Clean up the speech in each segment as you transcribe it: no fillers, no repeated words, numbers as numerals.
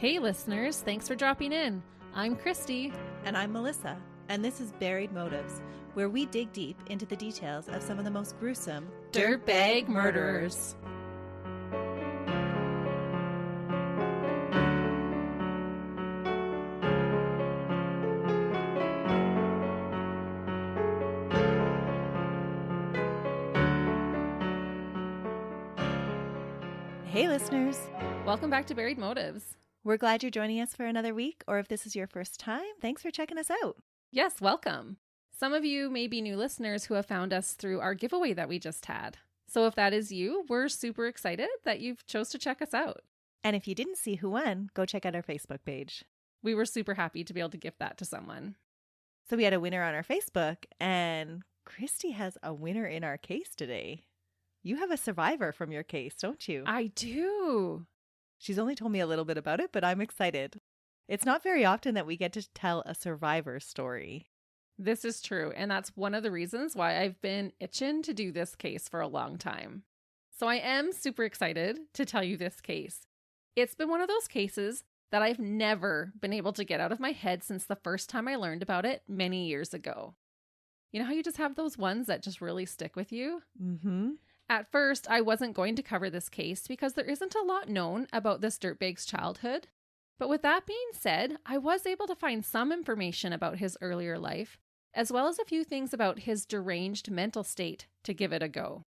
Hey listeners, thanks for dropping in. I'm Christy. And I'm Melissa, and this is Buried Motives, where we dig deep into the details of some of the most gruesome Dirtbag murderers. Hey listeners, Welcome back to Buried Motives. we're glad you're joining us for another week, or if this is your first time, thanks for checking us out. Yes, welcome. Some of you may be new listeners who have found us through our giveaway that we just had. So if that is you, we're super excited that you've chose to check us out. And if you didn't see who won, go check out our Facebook page. We were super happy to be able to gift that to someone. So we had a winner on our Facebook, and Christy has a winner in our case today. You have a survivor from your case, don't you? I do. She's only told me a little bit about it, but I'm excited. It's not very often that we get to tell a survivor story. This is true, and that's one of the reasons why I've been itching to do this case for a long time. So I am super excited to tell you this case. It's been one of those cases that I've never been able to get out of my head since the first time I learned about it many years ago. You know how you just have those ones that just really stick with you? Mm-hmm. At first, I wasn't going to cover this case because there isn't a lot known about this dirtbag's childhood. But with that being said, I was able to find some information about his earlier life, as well as a few things about his deranged mental state to give it a go.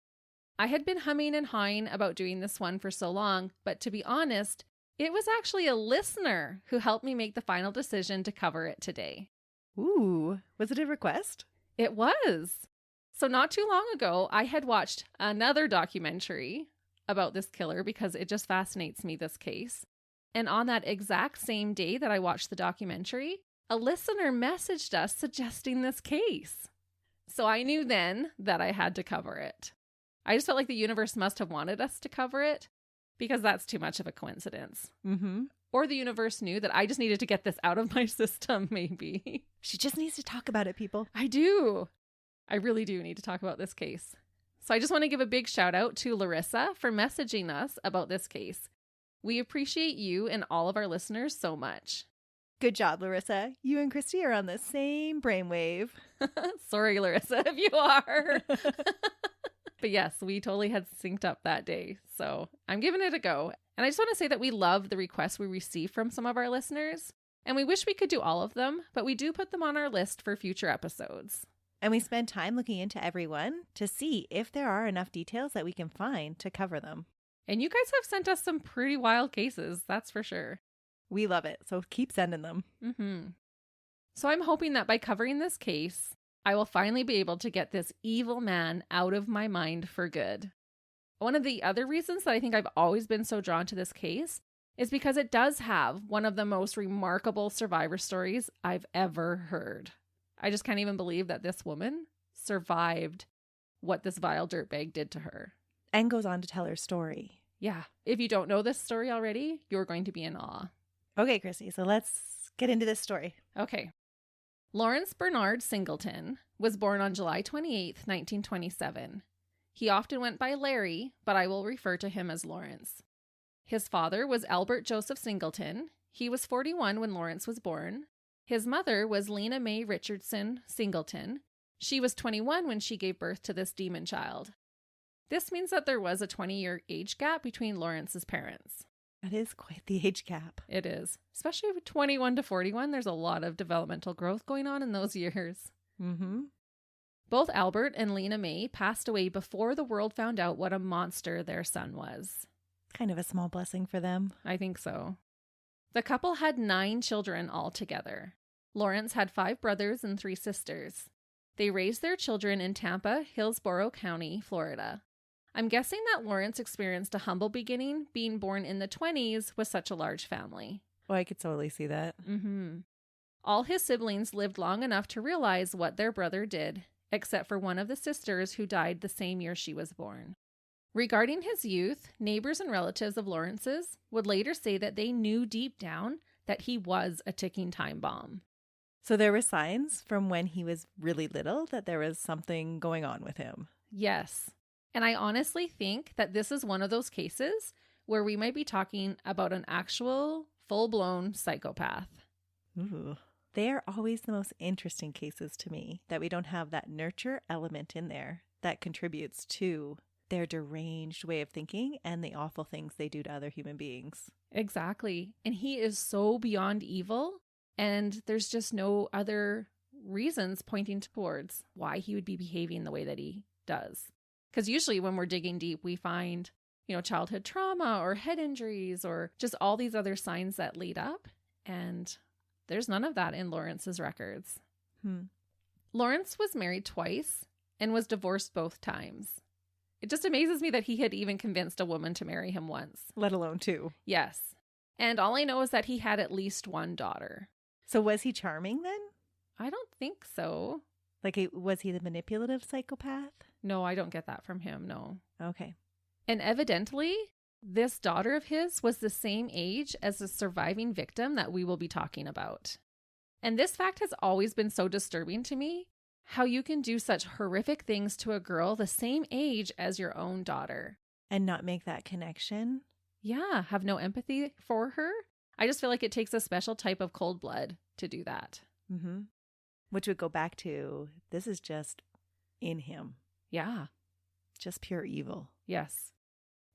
I had been humming and hawing about doing this one for so long, but to be honest, it was actually a listener who helped me make the final decision to cover it today. Ooh, was it a request? It was. So not too long ago, I had watched another documentary about this killer because it just fascinates me, this case. And on that exact same day that I watched the documentary, a listener messaged us suggesting this case. So I knew then that I had to cover it. I just felt like the universe must have wanted us to cover it because that's too much of a coincidence. Mm-hmm. Or the universe knew that I just needed to get this out of my system, maybe. She just needs to talk about it, people. I do. I really do need to talk about this case. So I just want to give a big shout out to Larissa for messaging us about this case. We appreciate you and all of our listeners so much. Good job, Larissa. You and Christy are on the same brainwave. Sorry, Larissa, if you are. But yes, we totally had synced up that day. So I'm giving it a go. And I just want to say that we love the requests we receive from some of our listeners. And we wish we could do all of them, but we do put them on our list for future episodes. And we spend time looking into everyone to see if there are enough details that we can find to cover them. And you guys have sent us some pretty wild cases, that's for sure. We love it, so keep sending them. Mm-hmm. So I'm hoping that by covering this case, I will finally be able to get this evil man out of my mind for good. One of the other reasons that I think I've always been so drawn to this case is because it does have one of the most remarkable survivor stories I've ever heard. I just can't even believe that this woman survived what this vile dirtbag did to her. And goes on to tell her story. Yeah. If you don't know this story already, you're going to be in awe. Okay, Chrissy, so let's get into this story. Okay. Lawrence Bernard Singleton was born on July 28th, 1927. He often went by Larry, but I will refer to him as Lawrence. His father was Albert Joseph Singleton. He was 41 when Lawrence was born. His mother was Lena Mae Richardson Singleton. She was 21 when she gave birth to this demon child. This means that there was a 20-year age gap between Lawrence's parents. That is quite the age gap. It is. Especially with 21 to 41, there's a lot of developmental growth going on in those years. Mm-hmm. Both Albert and Lena Mae passed away before the world found out what a monster their son was. Kind of a small blessing for them. I think so. The couple had 9 children altogether. Lawrence had 5 brothers and 3 sisters. They raised their children in Tampa, Hillsborough County, Florida. I'm guessing that Lawrence experienced a humble beginning being born in the 20s with such a large family. Oh, I could totally see that. Mm-hmm. All his siblings lived long enough to realize what their brother did, except for one of the sisters who died the same year she was born. Regarding his youth, neighbors and relatives of Lawrence's would later say that they knew deep down that he was a ticking time bomb. So there were signs from when he was really little that there was something going on with him. Yes. And I honestly think that this is one of those cases where we might be talking about an actual full-blown psychopath. Ooh. They are always the most interesting cases to me, that we don't have that nurture element in there that contributes to their deranged way of thinking and the awful things they do to other human beings. Exactly. And he is so beyond evil, and there's just no other reasons pointing towards why he would be behaving the way that he does. Because usually when we're digging deep, we find, childhood trauma or head injuries or just all these other signs that lead up. And there's none of that in Lawrence's records. Lawrence was married twice and was divorced both times. It just amazes me that he had even convinced a woman to marry him once. Let alone two. Yes. And all I know is that he had at least one daughter. So was he charming then? I don't think so. Was he the manipulative psychopath? No, I don't get that from him, no. Okay. And evidently, this daughter of his was the same age as the surviving victim that we will be talking about. And this fact has always been so disturbing to me, how you can do such horrific things to a girl the same age as your own daughter. And not make that connection? Yeah, have no empathy for her. I just feel like it takes a special type of cold blood to do that. Mm-hmm. Which would go back to, this is just in him. Yeah. Just pure evil. Yes.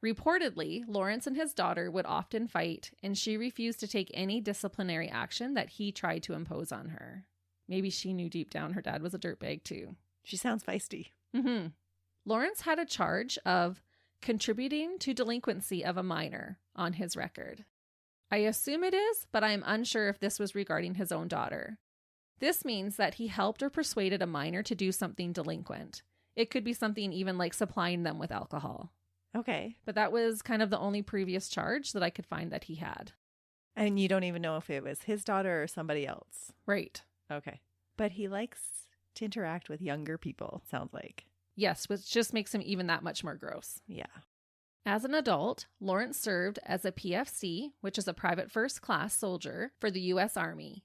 Reportedly, Lawrence and his daughter would often fight, and she refused to take any disciplinary action that he tried to impose on her. Maybe she knew deep down her dad was a dirtbag too. She sounds feisty. Mm-hmm. Lawrence had a charge of contributing to delinquency of a minor on his record. I assume it is, but I am unsure if this was regarding his own daughter. This means that he helped or persuaded a minor to do something delinquent. It could be something even like supplying them with alcohol. Okay. But that was kind of the only previous charge that I could find that he had. And you don't even know if it was his daughter or somebody else. Right. Okay. But he likes to interact with younger people, sounds like. Yes, which just makes him even that much more gross. Yeah. As an adult, Lawrence served as a PFC, which is a private first class soldier for the U.S. Army.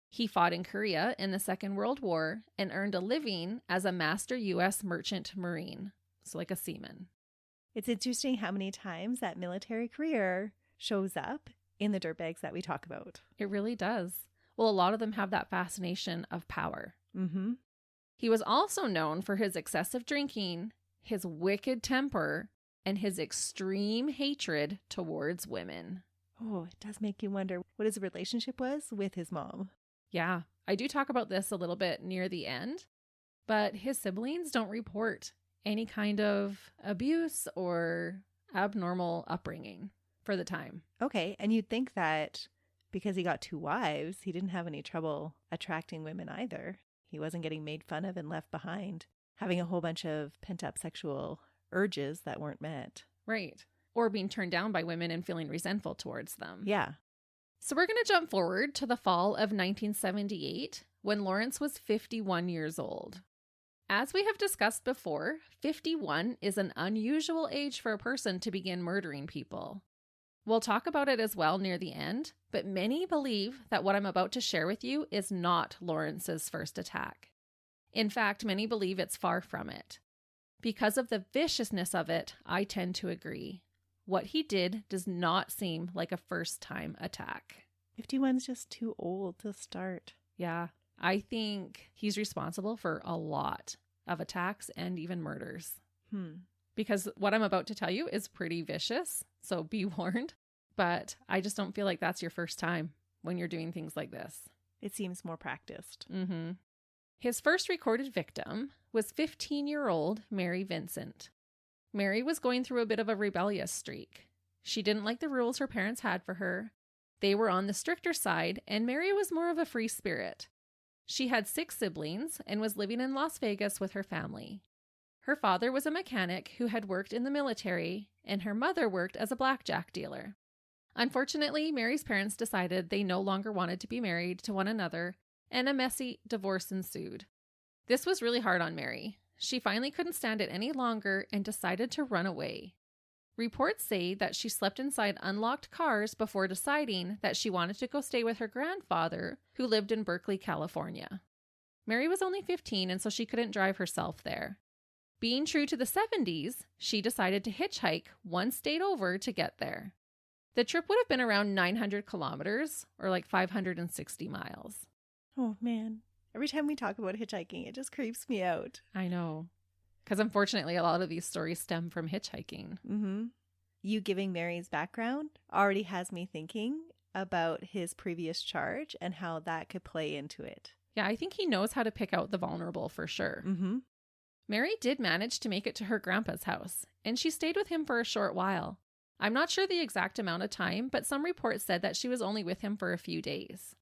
He fought in Korea in the Second World War and earned a living as a master U.S. merchant marine, so like a seaman. It's interesting how many times that military career shows up in the dirtbags that we talk about. It really does. Well, a lot of them have that fascination of power. Mm-hmm. He was also known for his excessive drinking, his wicked temper, and his extreme hatred towards women. Oh, it does make you wonder what his relationship was with his mom. Yeah, I do talk about this a little bit near the end, but his siblings don't report any kind of abuse or abnormal upbringing for the time. Okay, and you'd think that because he got two wives, he didn't have any trouble attracting women either. He wasn't getting made fun of and left behind, having a whole bunch of pent-up sexual urges that weren't met. Right. Or being turned down by women and feeling resentful towards them. Yeah. So we're going to jump forward to the fall of 1978 when Lawrence was 51 years old. As we have discussed before, 51 is an unusual age for a person to begin murdering people. We'll talk about it as well near the end, but many believe that what I'm about to share with you is not Lawrence's first attack. In fact, many believe it's far from it. Because of the viciousness of it, I tend to agree. What he did does not seem like a first-time attack. 51's just too old to start. Yeah, I think he's responsible for a lot of attacks and even murders. Because what I'm about to tell you is pretty vicious, so be warned. But I just don't feel like that's your first time when you're doing things like this. It seems more practiced. Mm-hmm. His first recorded victim was 15-year-old Mary Vincent. Mary was going through a bit of a rebellious streak. She didn't like the rules her parents had for her. They were on the stricter side, and Mary was more of a free spirit. She had 6 siblings and was living in Las Vegas with her family. Her father was a mechanic who had worked in the military, and her mother worked as a blackjack dealer. Unfortunately, Mary's parents decided they no longer wanted to be married to one another, and a messy divorce ensued. This was really hard on Mary. She finally couldn't stand it any longer and decided to run away. Reports say that she slept inside unlocked cars before deciding that she wanted to go stay with her grandfather, who lived in Berkeley, California. Mary was only 15, and so she couldn't drive herself there. Being true to the 70s, she decided to hitchhike one state over to get there. The trip would have been around 900 kilometers or like 560 miles. Oh, man. Every time we talk about hitchhiking, it just creeps me out. I know. Because unfortunately, a lot of these stories stem from hitchhiking. Mm-hmm. You giving Mary's background already has me thinking about his previous charge and how that could play into it. Yeah, I think he knows how to pick out the vulnerable for sure. Mm-hmm. Mary did manage to make it to her grandpa's house, and she stayed with him for a short while. I'm not sure the exact amount of time, but some reports said that she was only with him for a few days.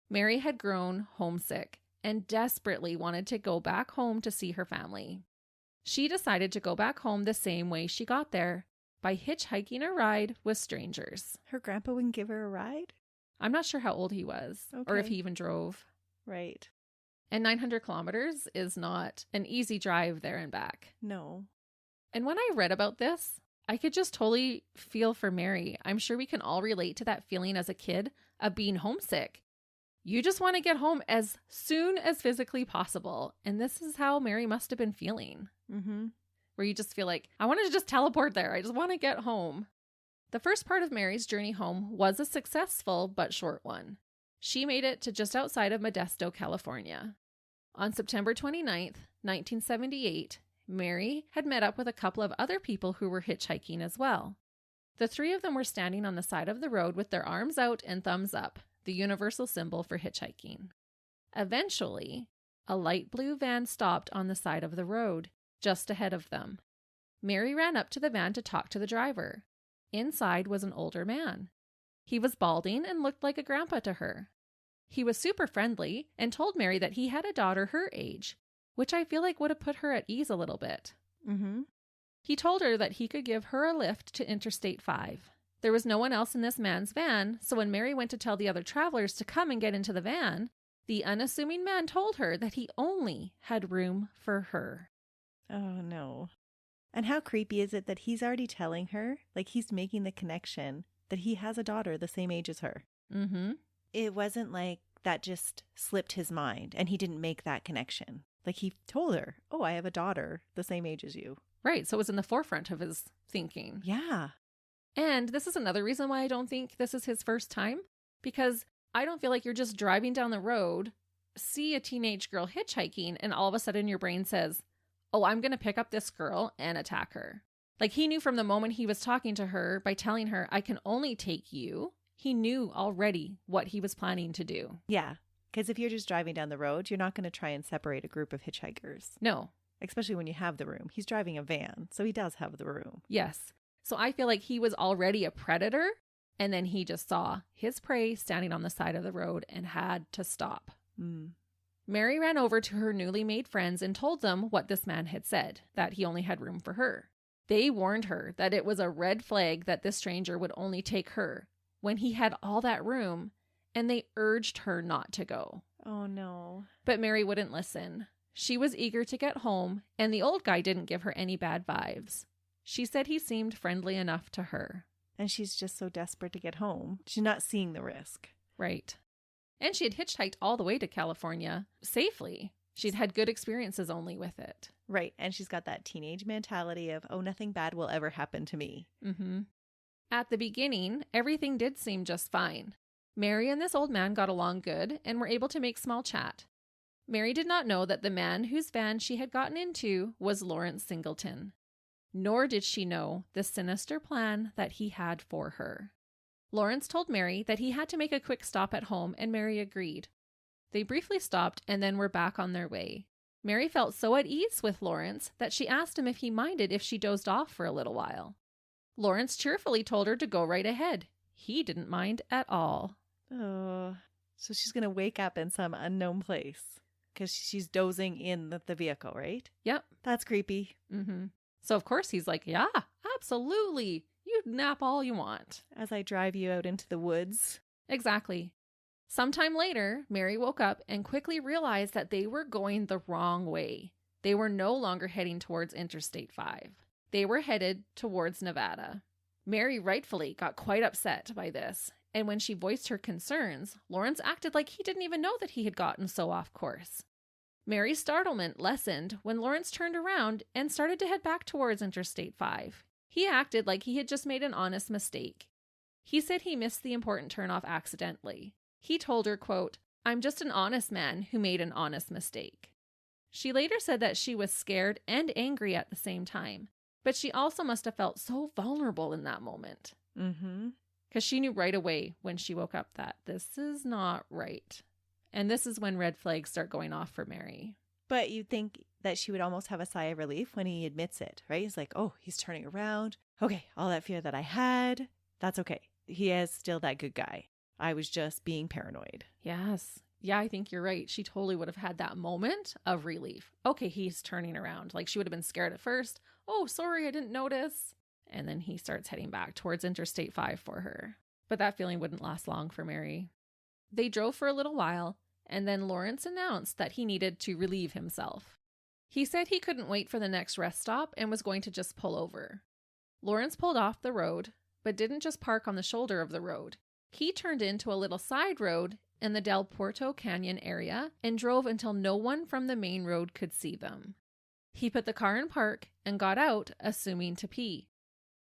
Mary had grown homesick and desperately wanted to go back home to see her family. She decided to go back home the same way she got there, by hitchhiking a ride with strangers. Her grandpa wouldn't give her a ride? I'm not sure how old he was, or if he even drove. Right. And 900 kilometers is not an easy drive there and back. No. And when I read about this, I could just totally feel for Mary. I'm sure we can all relate to that feeling as a kid of being homesick. You just want to get home as soon as physically possible. And this is how Mary must have been feeling. Mm-hmm. Where you just feel like, I want to just teleport there. I just want to get home. The first part of Mary's journey home was a successful but short one. She made it to just outside of Modesto, California. On September 29th, 1978, Mary had met up with a couple of other people who were hitchhiking as well. The three of them were standing on the side of the road with their arms out and thumbs up, the universal symbol for hitchhiking. Eventually, a light blue van stopped on the side of the road, just ahead of them. Mary ran up to the van to talk to the driver. Inside was an older man. He was balding and looked like a grandpa to her. He was super friendly and told Mary that he had a daughter her age, which I feel like would have put her at ease a little bit. Mm-hmm. He told her that he could give her a lift to Interstate 5. There was no one else in this man's van, so when Mary went to tell the other travelers to come and get into the van, the unassuming man told her that he only had room for her. Oh, no. And how creepy is it that he's already telling her, like he's making the connection, that he has a daughter the same age as her? Mm-hmm. It wasn't like that just slipped his mind and he didn't make that connection. Like he told her, oh, I have a daughter the same age as you. Right, so it was in the forefront of his thinking. Yeah. And this is another reason why I don't think this is his first time, because I don't feel like you're just driving down the road, see a teenage girl hitchhiking, and all of a sudden your brain says, oh, I'm going to pick up this girl and attack her. Like he knew from the moment he was talking to her by telling her, I can only take you. He knew already what he was planning to do. Yeah. Because if you're just driving down the road, you're not going to try and separate a group of hitchhikers. No. Especially when you have the room. He's driving a van, so he does have the room. Yes. So I feel like he was already a predator, and then he just saw his prey standing on the side of the road and had to stop. Mm. Mary ran over to her newly made friends and told them what this man had said, that he only had room for her. They warned her that it was a red flag that this stranger would only take her when he had all that room, and they urged her not to go. Oh, no. But Mary wouldn't listen. She was eager to get home, and the old guy didn't give her any bad vibes. She said he seemed friendly enough to her. And she's just so desperate to get home. She's not seeing the risk. Right. And she had hitchhiked all the way to California safely. She'd had good experiences only with it. Right. And she's got that teenage mentality of, oh, nothing bad will ever happen to me. Mm-hmm. At the beginning, everything did seem just fine. Mary and this old man got along good and were able to make small chat. Mary did not know that the man whose van she had gotten into was Lawrence Singleton. Nor did she know the sinister plan that he had for her. Lawrence told Mary that he had to make a quick stop at home, and Mary agreed. They briefly stopped and then were back on their way. Mary felt so at ease with Lawrence that she asked him if he minded if she dozed off for a little while. Lawrence cheerfully told her to go right ahead. He didn't mind at all. Oh, so she's going to wake up in some unknown place because she's dozing in the vehicle, right? Yep. That's creepy. Mm-hmm. So, of course, he's like, yeah, absolutely. You nap all you want. As I drive you out into the woods. Exactly. Sometime later, Mary woke up and quickly realized that they were going the wrong way. They were no longer heading towards Interstate 5. They were headed towards Nevada. Mary rightfully got quite upset by this, and when she voiced her concerns, Lawrence acted like he didn't even know that he had gotten so off course. Mary's startlement lessened when Lawrence turned around and started to head back towards Interstate 5. He acted like he had just made an honest mistake. He said he missed the important turnoff accidentally. He told her, quote, "I'm just an honest man who made an honest mistake." She later said that she was scared and angry at the same time, but she also must have felt so vulnerable in that moment. Mm-hmm. Because she knew right away when she woke up that this is not right. And this is when red flags start going off for Mary. But you'd think that she would almost have a sigh of relief when he admits it, right? He's like, oh, he's turning around. Okay, all that fear that I had, that's okay. He is still that good guy. I was just being paranoid. Yes. Yeah, I think you're right. She totally would have had that moment of relief. Okay, he's turning around. Like she would have been scared at first. Oh, sorry, I didn't notice. And then he starts heading back towards Interstate 5 for her. But that feeling wouldn't last long for Mary. They drove for a little while, and then Lawrence announced that he needed to relieve himself. He said he couldn't wait for the next rest stop and was going to just pull over. Lawrence pulled off the road, but didn't just park on the shoulder of the road. He turned into a little side road in the Del Porto Canyon area and drove until no one from the main road could see them. He put the car in park and got out, assuming to pee.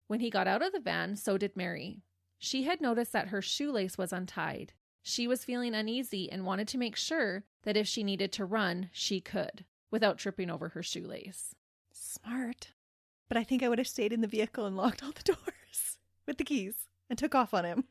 When he got out of the van, so did Mary. She had noticed that her shoelace was untied. She was feeling uneasy and wanted to make sure that if she needed to run, she could, without tripping over her shoelace. Smart. But I think I would have stayed in the vehicle and locked all the doors with the keys and took off on him.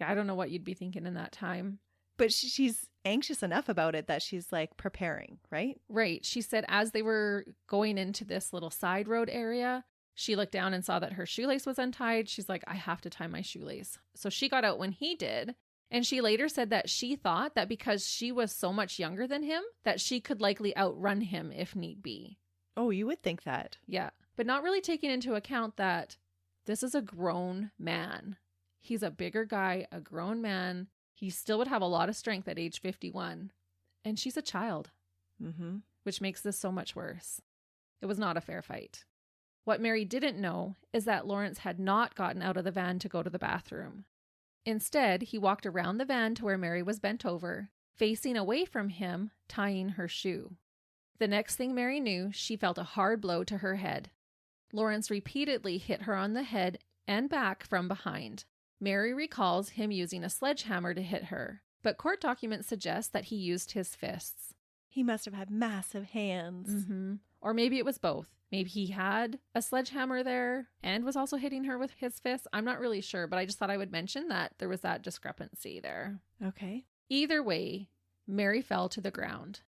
Yeah, I don't know what you'd be thinking in that time. But she's anxious enough about it that she's like preparing, right? Right. She said as they were going into this little side road area, she looked down and saw that her shoelace was untied. She's like, I have to tie my shoelace. So she got out when he did. And she later said that she thought that because she was so much younger than him, that she could likely outrun him if need be. Oh, you would think that. Yeah. But not really taking into account that this is a grown man. He's a bigger guy, a grown man. He still would have a lot of strength at age 51. And she's a child, which makes this so much worse. It was not a fair fight. What Mary didn't know is that Lawrence had not gotten out of the van to go to the bathroom. Instead, he walked around the van to where Mary was bent over, facing away from him, tying her shoe. The next thing Mary knew, she felt a hard blow to her head. Lawrence repeatedly hit her on the head and back from behind. Mary recalls him using a sledgehammer to hit her, but court documents suggest that he used his fists. He must have had massive hands. Or maybe it was both. Maybe he had a sledgehammer there and was also hitting her with his fists. I'm not really sure, but I just thought I would mention that there was that discrepancy there. Okay. Either way, Mary fell to the ground.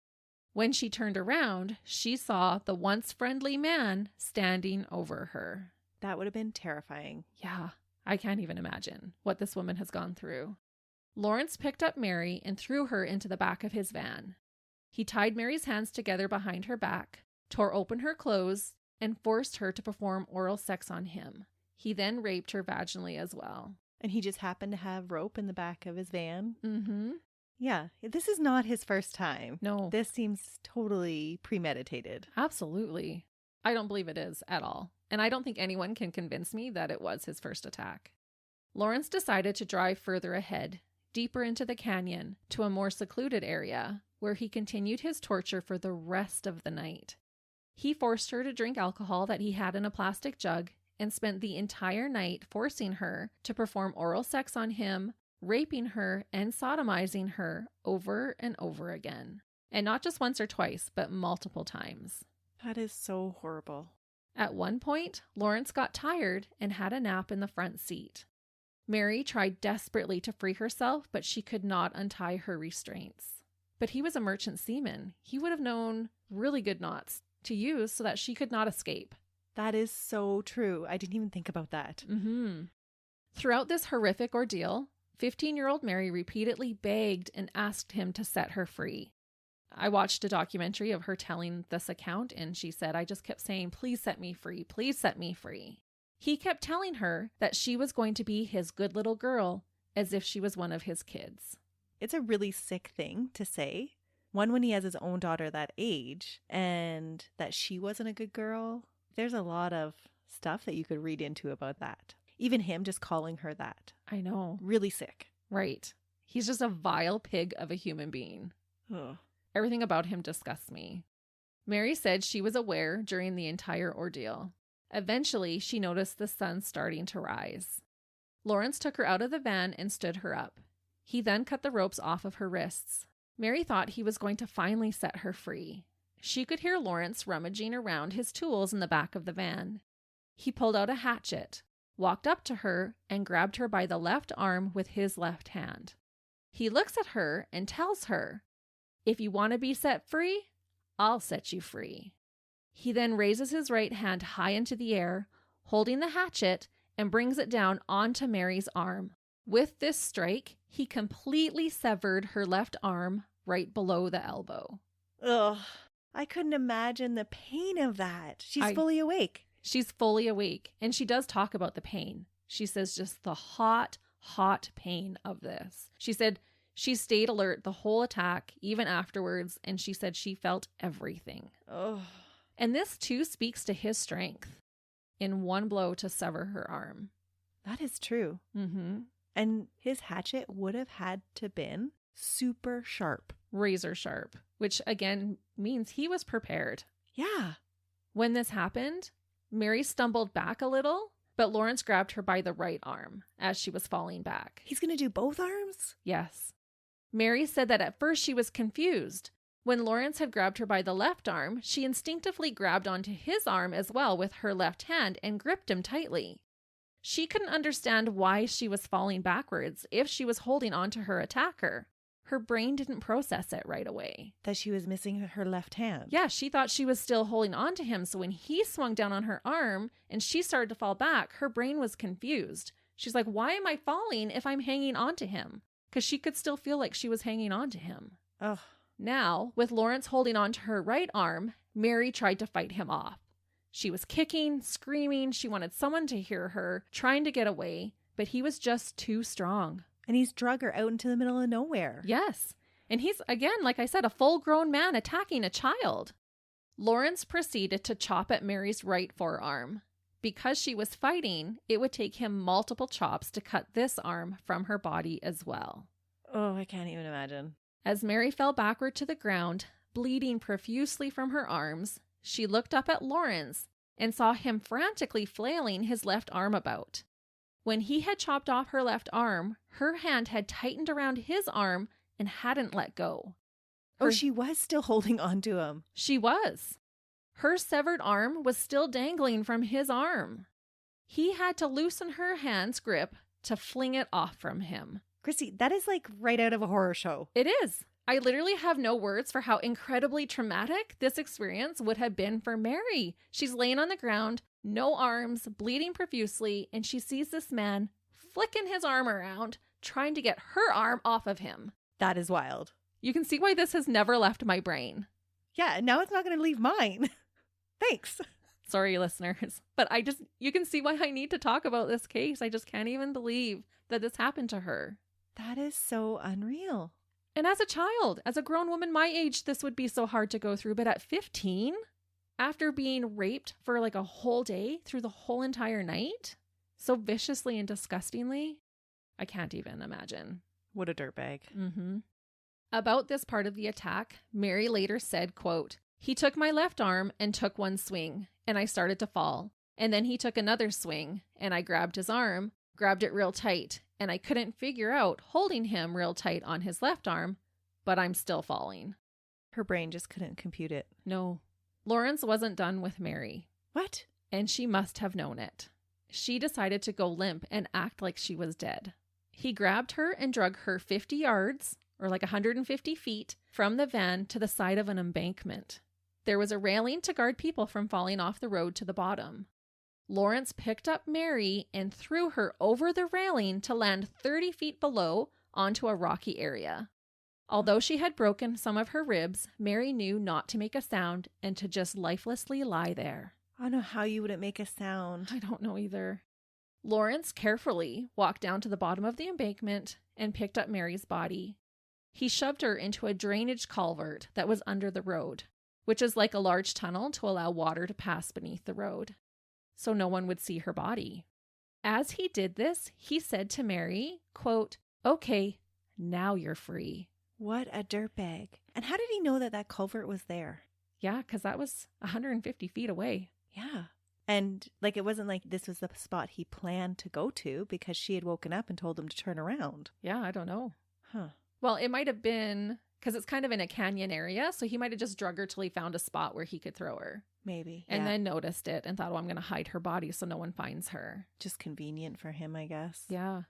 When she turned around, she saw the once friendly man standing over her. That would have been terrifying. Yeah, I can't even imagine what this woman has gone through. Lawrence picked up Mary and threw her into the back of his van. He tied Mary's hands together behind her back, tore open her clothes, and forced her to perform oral sex on him. He then raped her vaginally as well. And he just happened to have rope in the back of his van? Mm-hmm. Yeah, this is not his first time. No. This seems totally premeditated. Absolutely. I don't believe it is at all. And I don't think anyone can convince me that it was his first attack. Lawrence decided to drive further ahead, deeper into the canyon, to a more secluded area, where he continued his torture for the rest of the night. He forced her to drink alcohol that he had in a plastic jug and spent the entire night forcing her to perform oral sex on him, raping her and sodomizing her over and over again. And not just once or twice, but multiple times. That is so horrible. At one point, Lawrence got tired and had a nap in the front seat. Mary tried desperately to free herself, but she could not untie her restraints. But he was a merchant seaman. He would have known really good knots to use so that she could not escape. That is so true. I didn't even think about that. Throughout this horrific ordeal, 15-year-old Mary repeatedly begged and asked him to set her free. I watched a documentary of her telling this account, and she said, I just kept saying, please set me free, please set me free. He kept telling her that she was going to be his good little girl, as if she was one of his kids. It's a really sick thing to say. One, when he has his own daughter that age, and that she wasn't a good girl. There's a lot of stuff that you could read into about that. Even him just calling her that. I know. Really sick. Right. He's just a vile pig of a human being. Ugh. Everything about him disgusts me. Mary said she was aware during the entire ordeal. Eventually, she noticed the sun starting to rise. Lawrence took her out of the van and stood her up. He then cut the ropes off of her wrists. Mary thought he was going to finally set her free. She could hear Lawrence rummaging around his tools in the back of the van. He pulled out a hatchet, walked up to her, and grabbed her by the left arm with his left hand. He looks at her and tells her, "If you want to be set free, I'll set you free." He then raises his right hand high into the air, holding the hatchet, and brings it down onto Mary's arm. With this strike, he completely severed her left arm right below the elbow. Ugh, I couldn't imagine the pain of that. She's fully awake. She's fully awake, and she does talk about the pain. She says just the hot pain of this. She said she stayed alert the whole attack, even afterwards, and she said she felt everything. Oh. And this too speaks to his strength in one blow to sever her arm. That is true. Mm-hmm. And his hatchet would have had to been super sharp. Razor sharp, which again means he was prepared. Yeah. When this happened, Mary stumbled back a little, but Lawrence grabbed her by the right arm as she was falling back. He's going to do both arms? Yes. Mary said that at first she was confused. When Lawrence had grabbed her by the left arm, she instinctively grabbed onto his arm as well with her left hand and gripped him tightly. She couldn't understand why she was falling backwards if she was holding onto her attacker. Her brain didn't process it right away. That she was missing her left hand. Yeah, she thought she was still holding on to him. So when he swung down on her arm and she started to fall back, her brain was confused. She's like, why am I falling if I'm hanging on to him? Because she could still feel like she was hanging on to him. Ugh. Now, with Lawrence holding on to her right arm, Mary tried to fight him off. She was kicking, screaming. She wanted someone to hear her, trying to get away, but he was just too strong. And he's drug her out into the middle of nowhere. Yes. And he's, again, like I said, a full-grown man attacking a child. Lawrence proceeded to chop at Mary's right forearm. Because she was fighting, it would take him multiple chops to cut this arm from her body as well. Oh, I can't even imagine. As Mary fell backward to the ground, bleeding profusely from her arms, she looked up at Lawrence and saw him frantically flailing his left arm about. When he had chopped off her left arm, her hand had tightened around his arm and hadn't let go. She was still holding on to him. She was. Her severed arm was still dangling from his arm. He had to loosen her hand's grip to fling it off from him. Christy, that is like right out of a horror show. It is. I literally have no words for how incredibly traumatic this experience would have been for Mary. She's laying on the ground, no arms, bleeding profusely, and she sees this man flicking his arm around, trying to get her arm off of him. That is wild. You can see why this has never left my brain. Yeah, now it's not going to leave mine. Thanks. Sorry, listeners. But you can see why I need to talk about this case. I just can't even believe that this happened to her. That is so unreal. And as a child, as a grown woman my age, this would be so hard to go through. But at 15, after being raped for like a whole day through the whole entire night, so viciously and disgustingly, I can't even imagine. What a dirtbag. Mm-hmm. About this part of the attack, Mary later said, quote, "He took my left arm and took one swing, and I started to fall. And then he took another swing, and I grabbed his arm, grabbed it real tight, and I couldn't figure out holding him real tight on his left arm, but I'm still falling." Her brain just couldn't compute it. No. Lawrence wasn't done with Mary. What? And she must have known it. She decided to go limp and act like she was dead. He grabbed her and drug her 50 yards, or like 150 feet, from the van to the side of an embankment. There was a railing to guard people from falling off the road to the bottom. Lawrence picked up Mary and threw her over the railing to land 30 feet below onto a rocky area. Although she had broken some of her ribs, Mary knew not to make a sound and to just lifelessly lie there. I don't know how you wouldn't make a sound. I don't know either. Lawrence carefully walked down to the bottom of the embankment and picked up Mary's body. He shoved her into a drainage culvert that was under the road, which is like a large tunnel to allow water to pass beneath the road, so no one would see her body. As he did this, he said to Mary, quote, "Okay, now you're free." What a dirtbag. And how did he know that that culvert was there? Yeah, because that was 150 feet away. Yeah. And like, it wasn't like this was the spot he planned to go to because she had woken up and told him to turn around. Yeah, I don't know. Huh. Well, it might have been because it's kind of in a canyon area. So he might have just drug her till he found a spot where he could throw her. Maybe. And then noticed it and thought, oh, I'm going to hide her body so no one finds her. Just convenient for him, I guess. Yeah.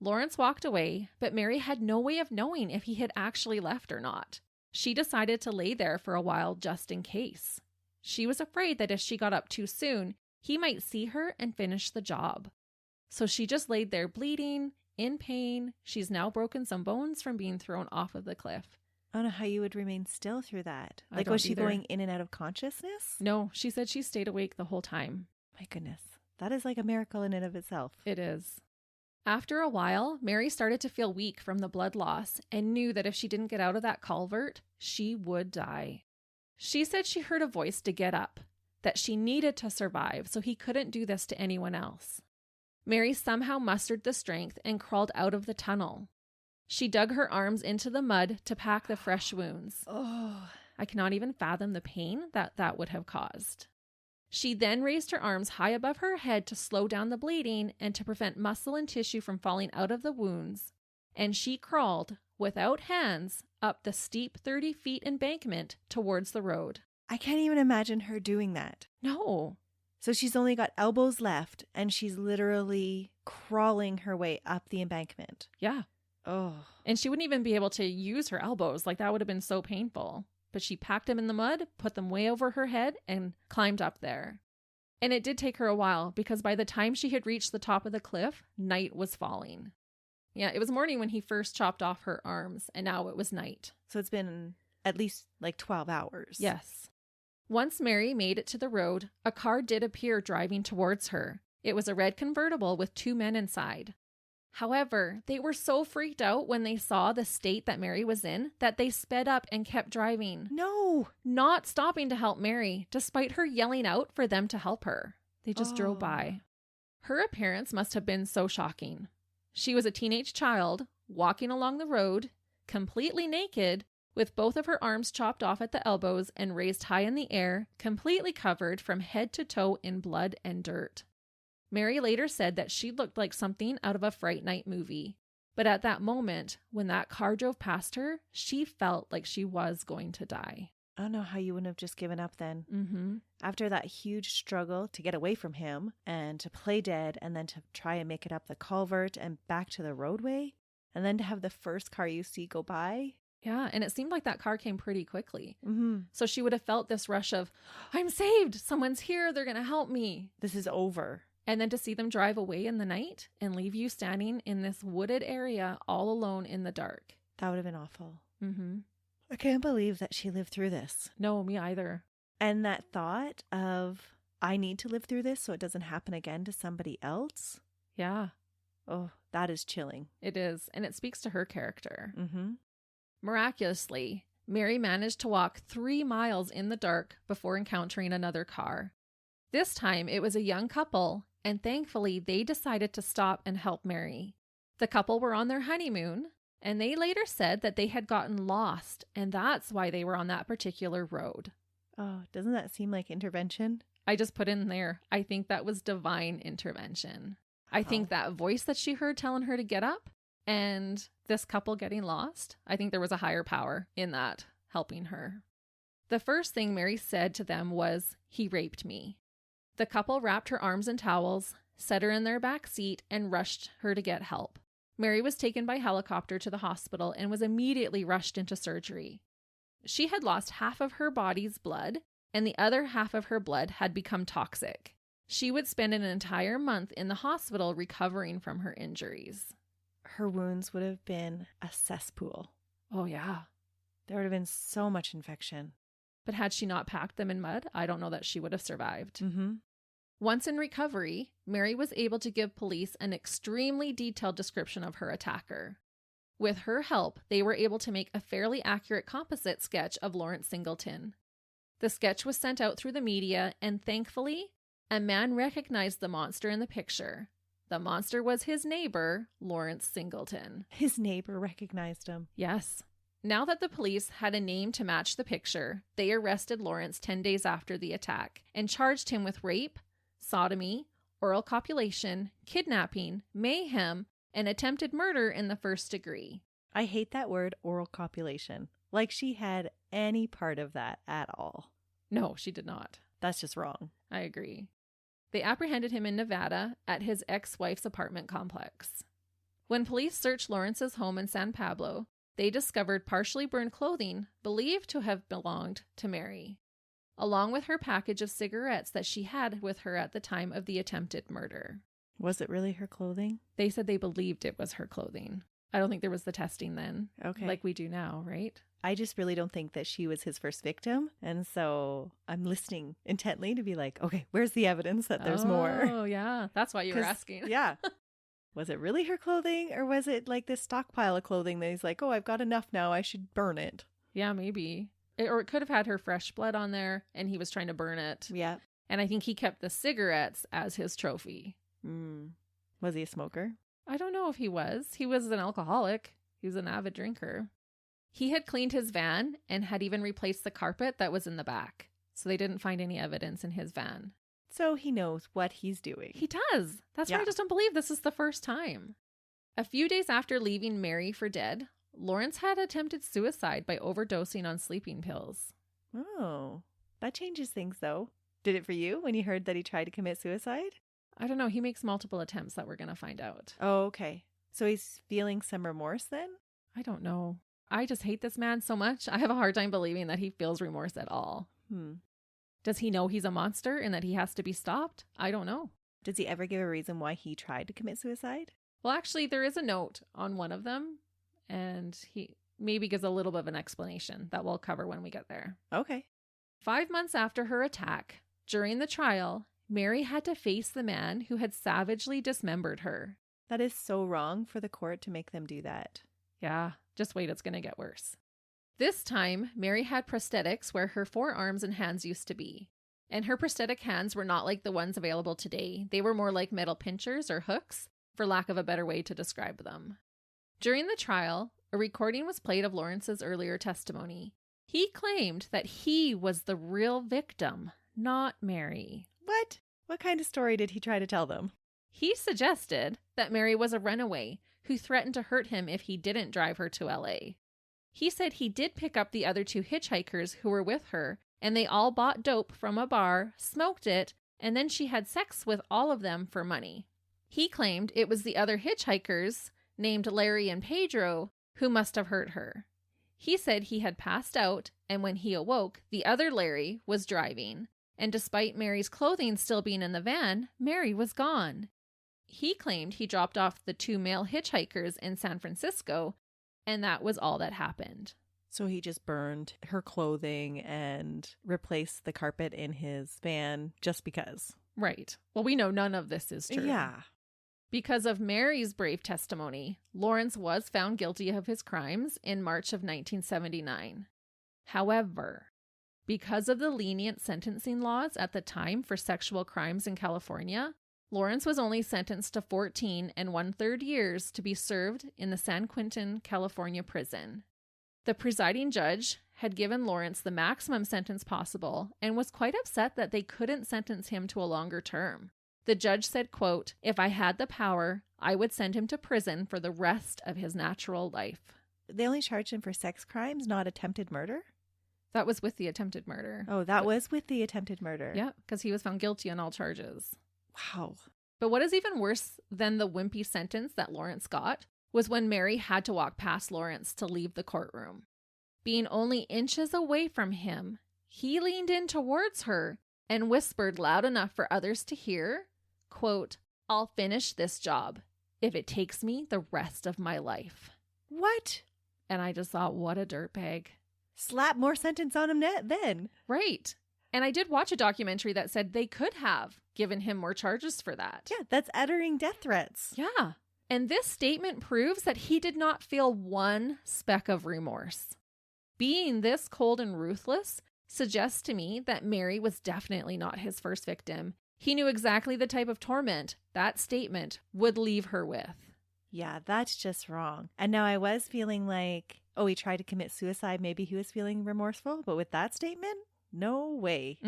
Lawrence walked away, but Mary had no way of knowing if he had actually left or not. She decided to lay there for a while just in case. She was afraid that if she got up too soon, he might see her and finish the job. So she just laid there bleeding, in pain. She's now broken some bones from being thrown off of the cliff. I don't know how you would remain still through that. I Like, don't was she either. going in and out of consciousness? No, she said she stayed awake the whole time. My goodness. That is like a miracle in and of itself. It is. After a while, Mary started to feel weak from the blood loss and knew that if she didn't get out of that culvert, she would die. She said she heard a voice to get up, that she needed to survive, so he couldn't do this to anyone else. Mary somehow mustered the strength and crawled out of the tunnel. She dug her arms into the mud to pack the fresh wounds. Oh. I cannot even fathom the pain that would have caused. She then raised her arms high above her head to slow down the bleeding and to prevent muscle and tissue from falling out of the wounds, and she crawled, without hands, up the steep 30 feet embankment towards the road. I can't even imagine her doing that. No. So she's only got elbows left and she's literally crawling her way up the embankment. Yeah. Oh. And she wouldn't even be able to use her elbows. Like, that would have been so painful. But she packed them in the mud, put them way over her head, and climbed up there. And it did take her a while because by the time she had reached the top of the cliff, night was falling. Yeah, it was morning when he first chopped off her arms, and now it was night. So it's been at least like 12 hours. Yes. Once Mary made it to the road, a car did appear driving towards her. It was a red convertible with 2 men inside. However, they were so freaked out when they saw the state that Mary was in that they sped up and kept driving. No. Not stopping to help Mary, despite her yelling out for them to help her. They just drove by. Her appearance must have been so shocking. She was a teenage child, walking along the road, completely naked, with both of her arms chopped off at the elbows and raised high in the air, completely covered from head to toe in blood and dirt. Mary later said that she looked like something out of a Fright Night movie. But at that moment, when that car drove past her, she felt like she was going to die. I don't know how you wouldn't have just given up then. Mm-hmm. After that huge struggle to get away from him and to play dead and then to try and make it up the culvert and back to the roadway and then to have the first car you see go by. Yeah, and it seemed like that car came pretty quickly. Mm-hmm. So she would have felt this rush of, I'm saved! Someone's here! They're going to help me! This is over. And then to see them drive away in the night and leave you standing in this wooded area all alone in the dark. That would have been awful. Mm-hmm. I can't believe that she lived through this. No, me either. And that thought of, I need to live through this so it doesn't happen again to somebody else. Yeah. Oh, that is chilling. It is. And it speaks to her character. Mm-hmm. Miraculously, Mary managed to walk 3 miles in the dark before encountering another car. This time it was a young couple, and thankfully they decided to stop and help Mary. The couple were on their honeymoon, and they later said that they had gotten lost, and that's why they were on that particular road. Oh, doesn't that seem like intervention? I just put in there, I think that was divine intervention. I think that voice that she heard telling her to get up and this couple getting lost, I think there was a higher power in that helping her. The first thing Mary said to them was, "He raped me." The couple wrapped her arms in towels, set her in their back seat, and rushed her to get help. Mary was taken by helicopter to the hospital and was immediately rushed into surgery. She had lost half of her body's blood, and the other half of her blood had become toxic. She would spend an entire month in the hospital recovering from her injuries. Her wounds would have been a cesspool. Oh, yeah. There would have been so much infection. But had she not packed them in mud, I don't know that she would have survived. Mm-hmm. Once in recovery, Mary was able to give police an extremely detailed description of her attacker. With her help, they were able to make a fairly accurate composite sketch of Lawrence Singleton. The sketch was sent out through the media, and thankfully, a man recognized the monster in the picture. The monster was his neighbor, Lawrence Singleton. His neighbor recognized him. Yes. Now that the police had a name to match the picture, they arrested Lawrence 10 days after the attack and charged him with rape, sodomy, oral copulation, kidnapping, mayhem, and attempted murder in the first degree. I hate that word, oral copulation. Like she had any part of that at all. No, she did not. That's just wrong. I agree. They apprehended him in Nevada at his ex-wife's apartment complex. When police searched Lawrence's home in San Pablo, they discovered partially burned clothing believed to have belonged to Mary, along with her package of cigarettes that she had with her at the time of the attempted murder. Was it really her clothing? They said they believed it was her clothing. I don't think there was the testing then. Okay. Like we do now, right? I just really don't think that she was his first victim. And so I'm listening intently to be like, okay, where's the evidence that there's more? Oh, yeah. That's why you were asking. Yeah. Was it really her clothing, or was it like this stockpile of clothing that he's like, oh, I've got enough now, I should burn it? Yeah, maybe. Or it could have had her fresh blood on there and he was trying to burn it. Yeah. And I think he kept the cigarettes as his trophy. Was he a smoker? I don't know if he was. He was an alcoholic. He was an avid drinker. He had cleaned his van and had even replaced the carpet that was in the back. So they didn't find any evidence in his van. So he knows what he's doing. He does. That's why I just don't believe this is the first time. A few days after leaving Mary for dead, Lawrence had attempted suicide by overdosing on sleeping pills. Oh, that changes things though. Did it for you when you heard that he tried to commit suicide? I don't know. He makes multiple attempts that we're going to find out. Oh, okay. So he's feeling some remorse then? I don't know. I just hate this man so much. I have a hard time believing that he feels remorse at all. Does he know he's a monster and that he has to be stopped? I don't know. Does he ever give a reason why he tried to commit suicide? Well, actually, there is a note on one of them, and he maybe gives a little bit of an explanation that we'll cover when we get there. Okay. 5 months after her attack, during the trial, Mary had to face the man who had savagely dismembered her. That is so wrong for the court to make them do that. Yeah, just wait, it's going to get worse. This time, Mary had prosthetics where her forearms and hands used to be. And her prosthetic hands were not like the ones available today. They were more like metal pinchers or hooks, for lack of a better way to describe them. During the trial, a recording was played of Lawrence's earlier testimony. He claimed that he was the real victim, not Mary. What? What kind of story did he try to tell them? He suggested that Mary was a runaway who threatened to hurt him if he didn't drive her to LA. He said he did pick up the other 2 hitchhikers who were with her, and they all bought dope from a bar, smoked it, and then she had sex with all of them for money. He claimed it was the other hitchhikers, named Larry and Pedro, who must have hurt her. He said he had passed out, and when he awoke, the other Larry was driving, and despite Mary's clothing still being in the van, Mary was gone. He claimed he dropped off the 2 male hitchhikers in San Francisco, and that was all that happened. So he just burned her clothing and replaced the carpet in his van just because. Right. Well, we know none of this is true. Yeah. Because of Mary's brave testimony, Lawrence was found guilty of his crimes in March of 1979. However, because of the lenient sentencing laws at the time for sexual crimes in California, Lawrence was only sentenced to 14 1/3 years to be served in the San Quentin, California prison. The presiding judge had given Lawrence the maximum sentence possible and was quite upset that they couldn't sentence him to a longer term. The judge said, quote, "If I had the power, I would send him to prison for the rest of his natural life." They only charged him for sex crimes, not attempted murder? That was with the attempted murder. Oh, that was with the attempted murder. Yeah, because he was found guilty on all charges. Wow. But what is even worse than the wimpy sentence that Lawrence got was when Mary had to walk past Lawrence to leave the courtroom. Being only inches away from him, he leaned in towards her and whispered loud enough for others to hear, quote, "I'll finish this job if it takes me the rest of my life." What? And I just thought, what a dirtbag. Slap more sentence on him then. Right. And I did watch a documentary that said they could have given him more charges for that. Yeah, that's uttering death threats. Yeah. And this statement proves that he did not feel one speck of remorse. Being this cold and ruthless suggests to me that Mary was definitely not his first victim. He knew exactly the type of torment that statement would leave her with. Yeah, that's just wrong. And now I was feeling like, oh, he tried to commit suicide. Maybe he was feeling remorseful. But with that statement, no way.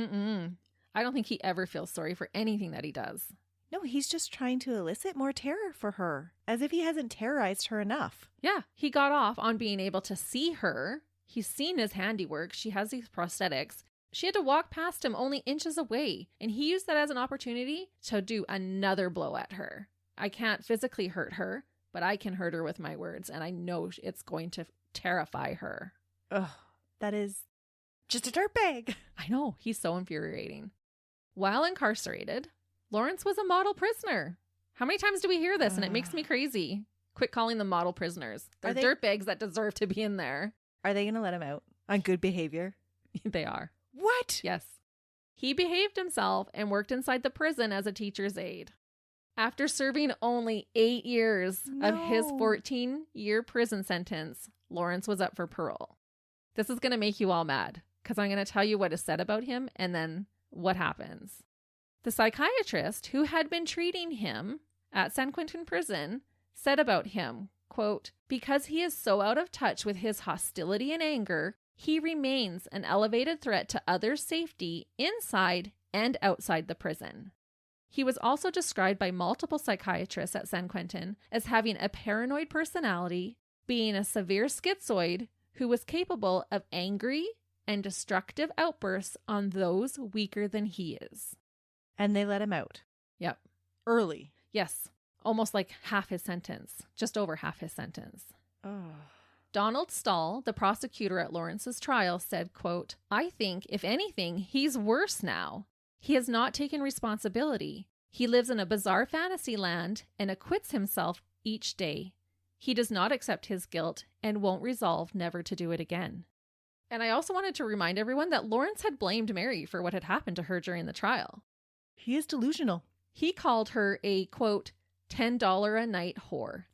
I don't think he ever feels sorry for anything that he does. No, he's just trying to elicit more terror for her, as if he hasn't terrorized her enough. Yeah, he got off on being able to see her. He's seen his handiwork. She has these prosthetics. She had to walk past him only inches away, and he used that as an opportunity to do another blow at her. I can't physically hurt her, but I can hurt her with my words, and I know it's going to terrify her. Ugh, that is just a dirtbag. I know, he's so infuriating. While incarcerated, Lawrence was a model prisoner. How many times do we hear this? And it makes me crazy. Quit calling them model prisoners. They're dirtbags that deserve to be in there. Are they going to let him out on good behavior? They are. What? Yes. He behaved himself and worked inside the prison as a teacher's aide. After serving only 8 years of his 14-year prison sentence, Lawrence was up for parole. This is going to make you all mad because I'm going to tell you what is said about him and then what happens. The psychiatrist who had been treating him at San Quentin prison said about him, quote, "Because he is so out of touch with his hostility and anger, he remains an elevated threat to others' safety inside and outside the prison." He was also described by multiple psychiatrists at San Quentin as having a paranoid personality, being a severe schizoid who was capable of angry and destructive outbursts on those weaker than he is. And they let him out. Yep. Early. Yes. Almost like half his sentence. Just over half his sentence. Oh. Donald Stahl, the prosecutor at Lawrence's trial, said, quote, "I think, if anything, he's worse now. He has not taken responsibility. He lives in a bizarre fantasy land and acquits himself each day. He does not accept his guilt and won't resolve never to do it again." And I also wanted to remind everyone that Lawrence had blamed Mary for what had happened to her during the trial. He is delusional. He called her a, quote, $10 a night whore.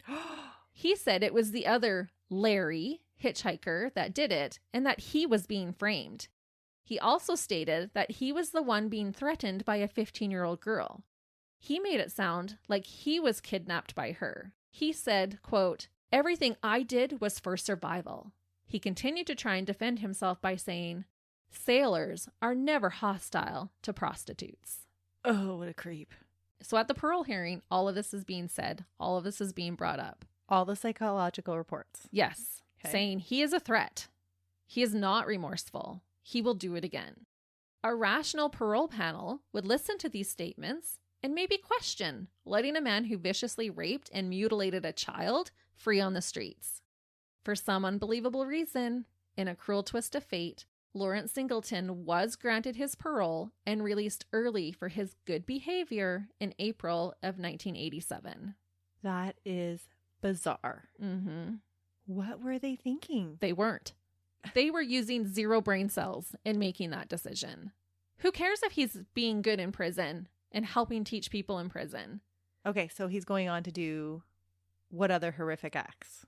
He said it was the other Larry, hitchhiker, that did it and that he was being framed. He also stated that he was the one being threatened by a 15-year-old girl. He made it sound like he was kidnapped by her. He said, quote, "Everything I did was for survival." He continued to try and defend himself by saying, "Sailors are never hostile to prostitutes." Oh, what a creep. So at the parole hearing, all of this is being said. All of this is being brought up. All the psychological reports. Yes. Okay. Saying he is a threat. He is not remorseful. He will do it again. A rational parole panel would listen to these statements and maybe question letting a man who viciously raped and mutilated a child free on the streets. For some unbelievable reason, in a cruel twist of fate, Lawrence Singleton was granted his parole and released early for his good behavior in April of 1987. That is bizarre. Mm-hmm. What were they thinking? They weren't. They were using 0 brain cells in making that decision. Who cares if he's being good in prison and helping teach people in prison? Okay, so he's going on to do what other horrific acts?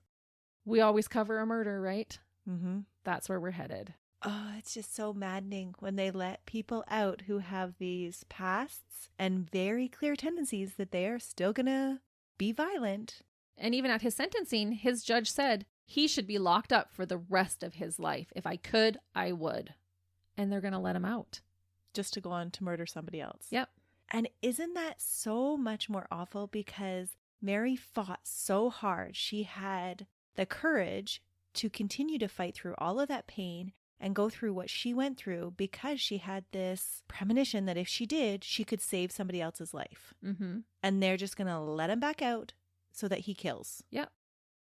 We always cover a murder, right? Mm-hmm. That's where we're headed. Oh, it's just so maddening when they let people out who have these pasts and very clear tendencies that they are still going to be violent. And even at his sentencing, his judge said he should be locked up for the rest of his life. If I could, I would. And they're going to let him out. Just to go on to murder somebody else. Yep. And isn't that so much more awful because Mary fought so hard. She had the courage to continue to fight through all of that pain and go through what she went through because she had this premonition that if she did, she could save somebody else's life. Mm-hmm. And they're just going to let him back out so that he kills. Yep.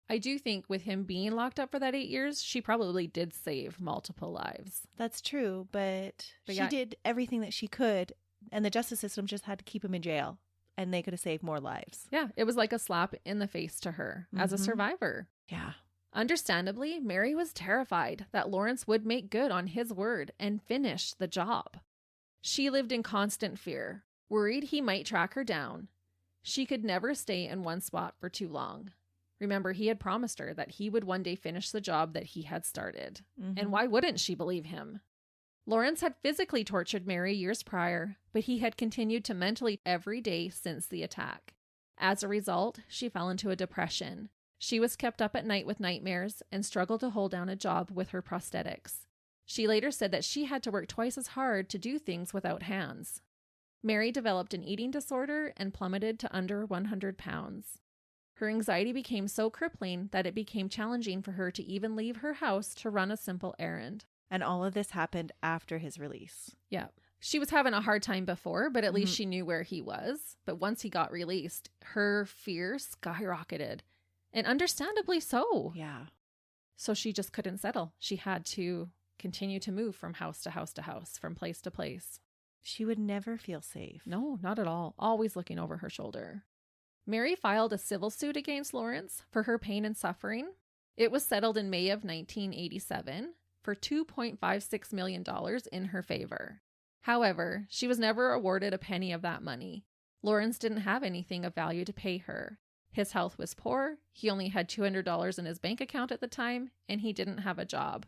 I do think with him being locked up for that 8 years, she probably did save multiple lives. That's true, but she yeah. did everything that she could, and the justice system just had to keep him in jail, and they could have saved more lives. Yeah, it was like a slap in the face to her as a survivor. Yeah. Understandably, Mary was terrified that Lawrence would make good on his word and finish the job. She lived in constant fear, worried he might track her down. She could never stay in one spot for too long. Remember, he had promised her that he would one day finish the job that he had started. Mm-hmm. And why wouldn't she believe him? Lawrence had physically tortured Mary years prior, but he had continued to mentally every day since the attack. As a result, she fell into a depression. She was kept up at night with nightmares and struggled to hold down a job with her prosthetics. She later said that she had to work twice as hard to do things without hands. Mary developed an eating disorder and plummeted to under 100 pounds. Her anxiety became so crippling that it became challenging for her to even leave her house to run a simple errand. And all of this happened after his release. Yeah. She was having a hard time before, but at least she knew where he was. But once he got released, her fear skyrocketed. And understandably so. Yeah. So she just couldn't settle. She had to continue to move from house to house to house, from place to place. She would never feel safe. No, not at all. Always looking over her shoulder. Mary filed a civil suit against Lawrence for her pain and suffering. It was settled in May of 1987 for $2.56 million in her favor. However, she was never awarded a penny of that money. Lawrence didn't have anything of value to pay her. His health was poor, he only had $200 in his bank account at the time, and he didn't have a job.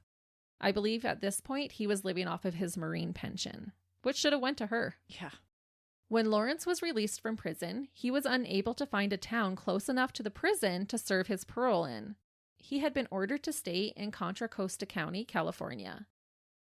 I believe at this point he was living off of his Marine pension, which should have went to her. Yeah. When Lawrence was released from prison, he was unable to find a town close enough to the prison to serve his parole in. He had been ordered to stay in Contra Costa County, California.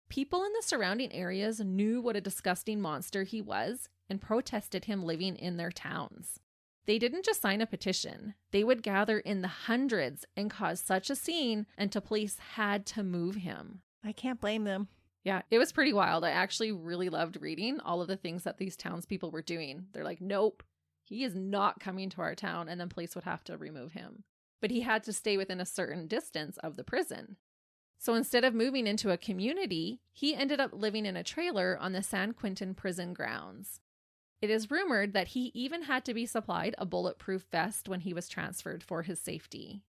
People in the surrounding areas knew what a disgusting monster he was and protested him living in their towns. They didn't just sign a petition. They would gather in the hundreds and cause such a scene until police had to move him. I can't blame them. Yeah, it was pretty wild. I actually really loved reading all of the things that these townspeople were doing. They're like, nope, he is not coming to our town, and then police would have to remove him. But he had to stay within a certain distance of the prison. So instead of moving into a community, he ended up living in a trailer on the San Quentin prison grounds. It is rumored that he even had to be supplied a bulletproof vest when he was transferred for his safety.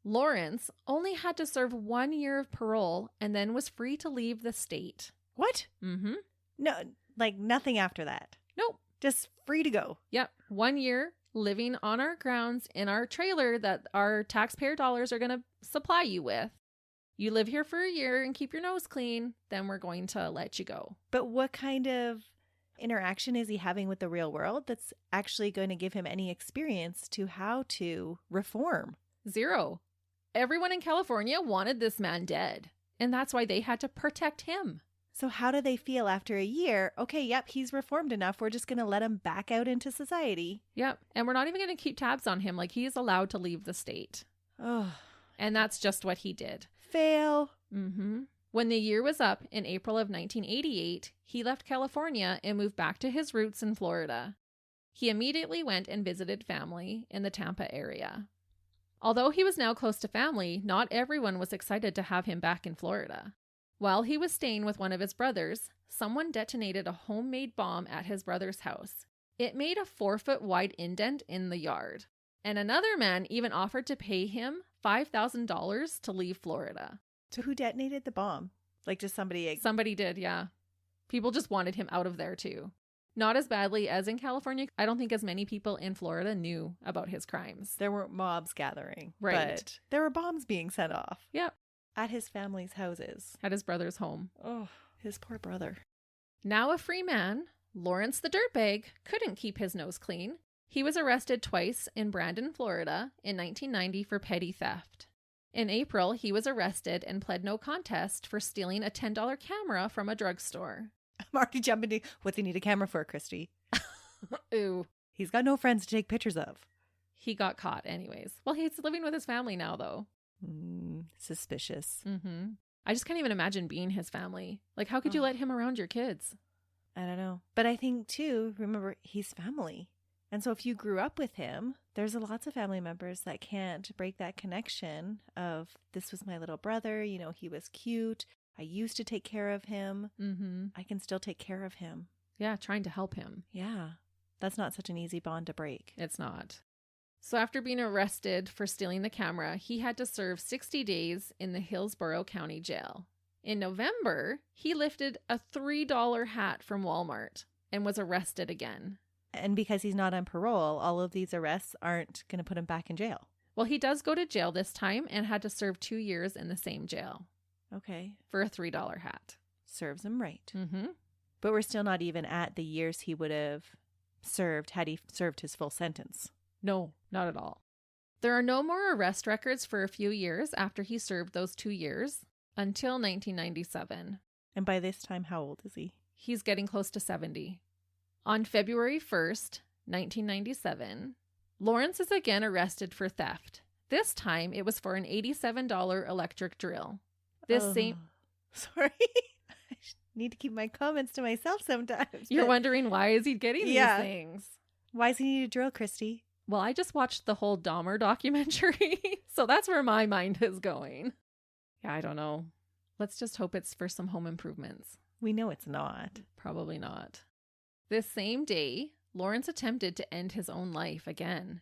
Lawrence only had to serve 1 year of parole and then was free to leave the state. What? Mm-hmm. No, like nothing after that. Nope. Just free to go. Yep. 1 year living on our grounds in our trailer that our taxpayer dollars are going to supply you with. You live here for a year and keep your nose clean, then we're going to let you go. But what kind of interaction is he having with the real world that's actually going to give him any experience to how to reform? Zero. Everyone in California wanted this man dead, and that's why they had to protect him. So how do they feel after a year? Okay, yep, he's reformed enough. We're just going to let him back out into society. Yep. And we're not even going to keep tabs on him. Like, he is allowed to leave the state. Oh. And that's just what he did. Fail. Mm-hmm. When the year was up in April of 1988, he left California and moved back to his roots in Florida. He immediately went and visited family in the Tampa area. Although he was now close to family, not everyone was excited to have him back in Florida. While he was staying with one of his brothers, someone detonated a homemade bomb at his brother's house. It made a 4-foot wide indent in the yard. And another man even offered to pay him $5,000 to leave Florida. So who detonated the bomb? Like just somebody? Somebody did, yeah. People just wanted him out of there too. Not as badly as in California. I don't think as many people in Florida knew about his crimes. There weren't mobs gathering. Right. But there were bombs being set off. Yep. At his family's houses. At his brother's home. Oh, his poor brother. Now a free man, Lawrence the Dirtbag couldn't keep his nose clean. He was arrested twice in Brandon, Florida in 1990 for petty theft. In April, he was arrested and pled no contest for stealing a $10 camera from a drugstore. I'm already jumping to, what's he need a camera for, Christy? Ooh. He's got no friends to take pictures of. He got caught anyways. Well, he's living with his family now, though. Suspicious. Mm-hmm. I just can't even imagine being his family. Like, how could you let him around your kids? I don't know. But I think, too, remember, he's family. And so if you grew up with him, there's lots of family members that can't break that connection of, this was my little brother, you know, he was cute. I used to take care of him. Mm-hmm. I can still take care of him. Yeah, trying to help him. Yeah. That's not such an easy bond to break. It's not. So after being arrested for stealing the camera, he had to serve 60 days in the Hillsborough County Jail. In November, he lifted a $3 hat from Walmart and was arrested again. And because he's not on parole, all of these arrests aren't going to put him back in jail. Well, he does go to jail this time and had to serve 2 years in the same jail. Okay. For a $3 hat. Serves him right. Mm-hmm. But we're still not even at the years he would have served had he served his full sentence. No, not at all. There are no more arrest records for a few years after he served those 2 years. until 1997. And by this time, how old is he? He's getting close to 70. On February 1st, 1997, Lawrence is again arrested for theft. This time, it was for an $87 electric drill. Sorry. I need to keep my comments to myself sometimes. You're wondering, why is he getting these things? Why does he need a drill, Christy? Well, I just watched the whole Dahmer documentary, so that's where my mind is going. Yeah, I don't know. Let's just hope it's for some home improvements. We know it's not. Probably not. This same day, Lawrence attempted to end his own life again.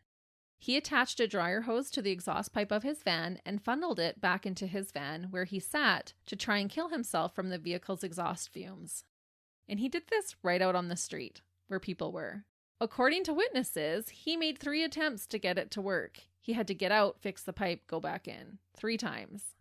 He attached a dryer hose to the exhaust pipe of his van and funneled it back into his van, where he sat to try and kill himself from the vehicle's exhaust fumes. And he did this right out on the street, where people were. According to witnesses, he made 3 attempts to get it to work. He had to get out, fix the pipe, go back in. 3 times.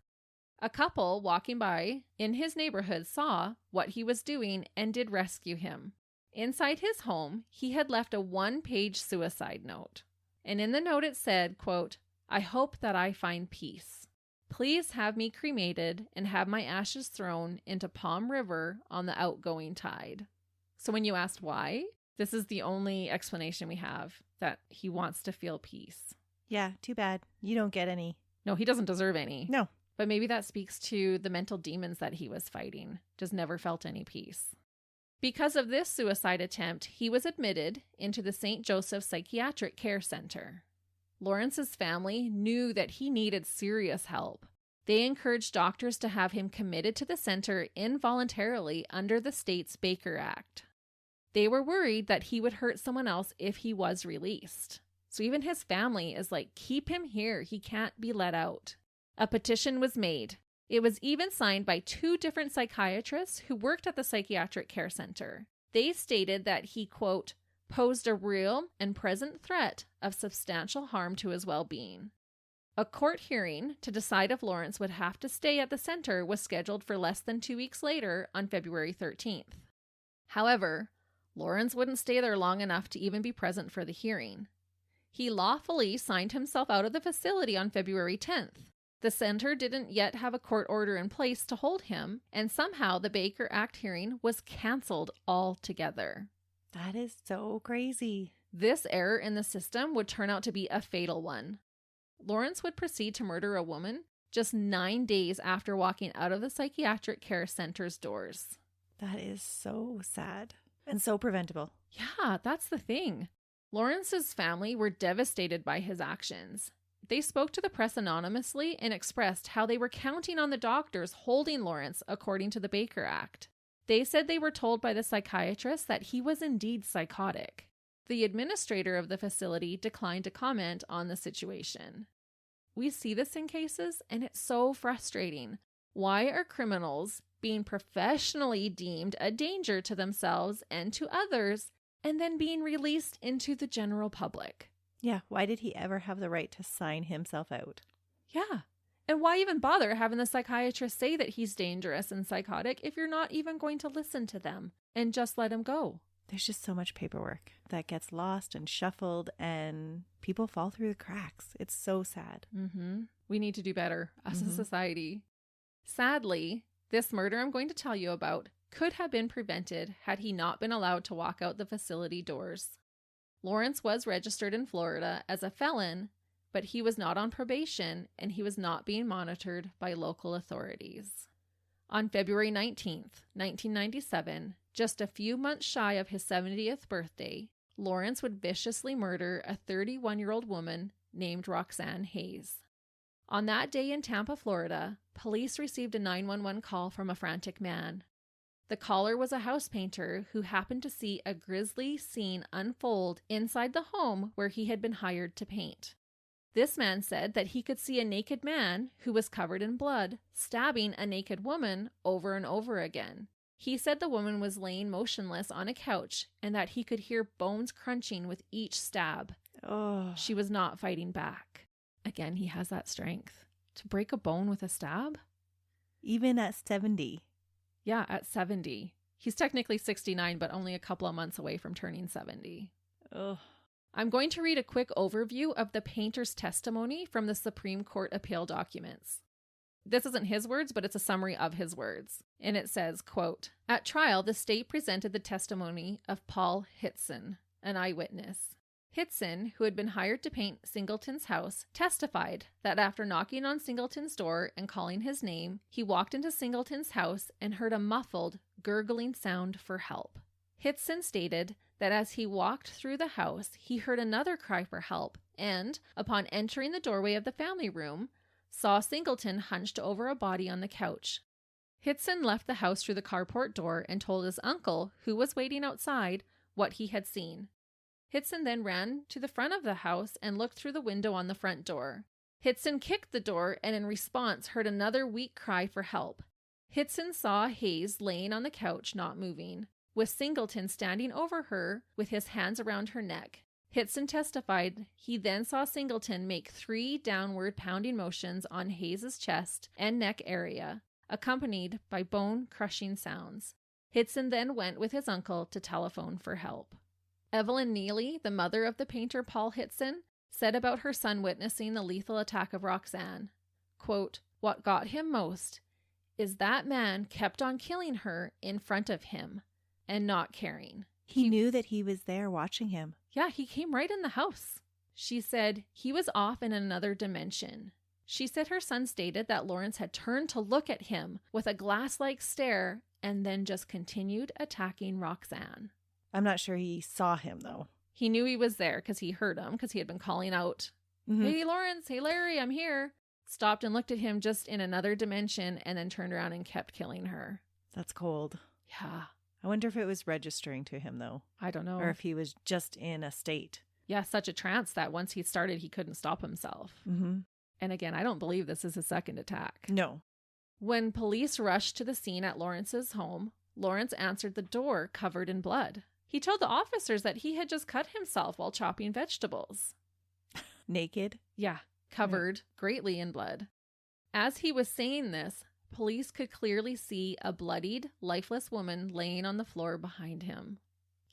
A couple walking by in his neighborhood saw what he was doing and did rescue him. Inside his home, he had left a 1-page suicide note. And in the note it said, quote, "I hope that I find peace. Please have me cremated and have my ashes thrown into Palm River on the outgoing tide." So when you asked why, this is the only explanation we have, that he wants to feel peace. Yeah, too bad. You don't get any. No, he doesn't deserve any. No. But maybe that speaks to the mental demons that he was fighting. Just never felt any peace. Because of this suicide attempt, he was admitted into the St. Joseph Psychiatric Care Center. Lawrence's family knew that he needed serious help. They encouraged doctors to have him committed to the center involuntarily under the state's Baker Act. They were worried that he would hurt someone else if he was released. So even his family is like, keep him here. He can't be let out. A petition was made. It was even signed by 2 different psychiatrists who worked at the psychiatric care center. They stated that he, quote, posed a real and present threat of substantial harm to his well-being. A court hearing to decide if Lawrence would have to stay at the center was scheduled for less than 2 weeks later on February 13th. However, Lawrence wouldn't stay there long enough to even be present for the hearing. He lawfully signed himself out of the facility on February 10th. The center didn't yet have a court order in place to hold him, and somehow the Baker Act hearing was canceled altogether. That is so crazy. This error in the system would turn out to be a fatal one. Lawrence would proceed to murder a woman just 9 days after walking out of the psychiatric care center's doors. That is so sad and so preventable. Yeah, that's the thing. Lawrence's family were devastated by his actions. They spoke to the press anonymously and expressed how they were counting on the doctors holding Lawrence according to the Baker Act. They said they were told by the psychiatrist that he was indeed psychotic. The administrator of the facility declined to comment on the situation. We see this in cases, and it's so frustrating. Why are criminals being professionally deemed a danger to themselves and to others, and then being released into the general public? Yeah, why did he ever have the right to sign himself out? Yeah. And why even bother having the psychiatrist say that he's dangerous and psychotic if you're not even going to listen to them and just let him go? There's just so much paperwork that gets lost and shuffled, and people fall through the cracks. It's so sad. We need to do better as a society. Sadly, this murder I'm going to tell you about could have been prevented had he not been allowed to walk out the facility doors. Lawrence was registered in Florida as a felon, but he was not on probation and he was not being monitored by local authorities. On February 19th, 1997, just a few months shy of his 70th birthday, Lawrence would viciously murder a 31-year-old woman named Roxanne Hayes. On that day in Tampa, Florida, police received a 911 call from a frantic man. The caller was a house painter who happened to see a grisly scene unfold inside the home where he had been hired to paint. This man said that he could see a naked man who was covered in blood stabbing a naked woman over and over again. He said the woman was laying motionless on a couch and that he could hear bones crunching with each stab. Oh. She was not fighting back. Again, he has that strength. To break a bone with a stab? Even at 70. Yeah, at 70. He's technically 69, but only a couple of months away from turning 70. Ugh. I'm going to read a quick overview of the painter's testimony from the Supreme Court appeal documents. This isn't his words, but it's a summary of his words. And it says, quote, "At trial, the state presented the testimony of Paul Hitson, an eyewitness. Hitson, who had been hired to paint Singleton's house, testified that after knocking on Singleton's door and calling his name, he walked into Singleton's house and heard a muffled, gurgling sound for help. Hitson stated that as he walked through the house, he heard another cry for help and, upon entering the doorway of the family room, saw Singleton hunched over a body on the couch. Hitson left the house through the carport door and told his uncle, who was waiting outside, what he had seen. Hitson then ran to the front of the house and looked through the window on the front door. Hitson kicked the door and in response heard another weak cry for help. Hitson saw Hayes laying on the couch, not moving, with Singleton standing over her with his hands around her neck. Hitson testified he then saw Singleton make 3 downward pounding motions on Hayes' chest and neck area, accompanied by bone-crushing sounds. Hitson then went with his uncle to telephone for help. Evelyn Neely, the mother of the painter Paul Hitson, said about her son witnessing the lethal attack of Roxanne, quote, "What got him most is that man kept on killing her in front of him and not caring. He knew that he was there watching him. Yeah, he came right in the house." She said he was off in another dimension. She said her son stated that Lawrence had turned to look at him with a glass-like stare and then just continued attacking Roxanne. I'm not sure he saw him, though. He knew he was there because he heard him, because he had been calling out, "Hey, Lawrence, hey, Larry, I'm here." Stopped and looked at him just in another dimension and then turned around and kept killing her. That's cold. Yeah. I wonder if it was registering to him, though. I don't know. Or if he was just in a state. Yeah, such a trance that once he started, he couldn't stop himself. Mm-hmm. And again, I don't believe this is his second attack. No. When police rushed to the scene at Lawrence's home, Lawrence answered the door covered in blood. He told the officers that he had just cut himself while chopping vegetables. Naked? Yeah, covered greatly in blood. As he was saying this, police could clearly see a bloodied, lifeless woman laying on the floor behind him.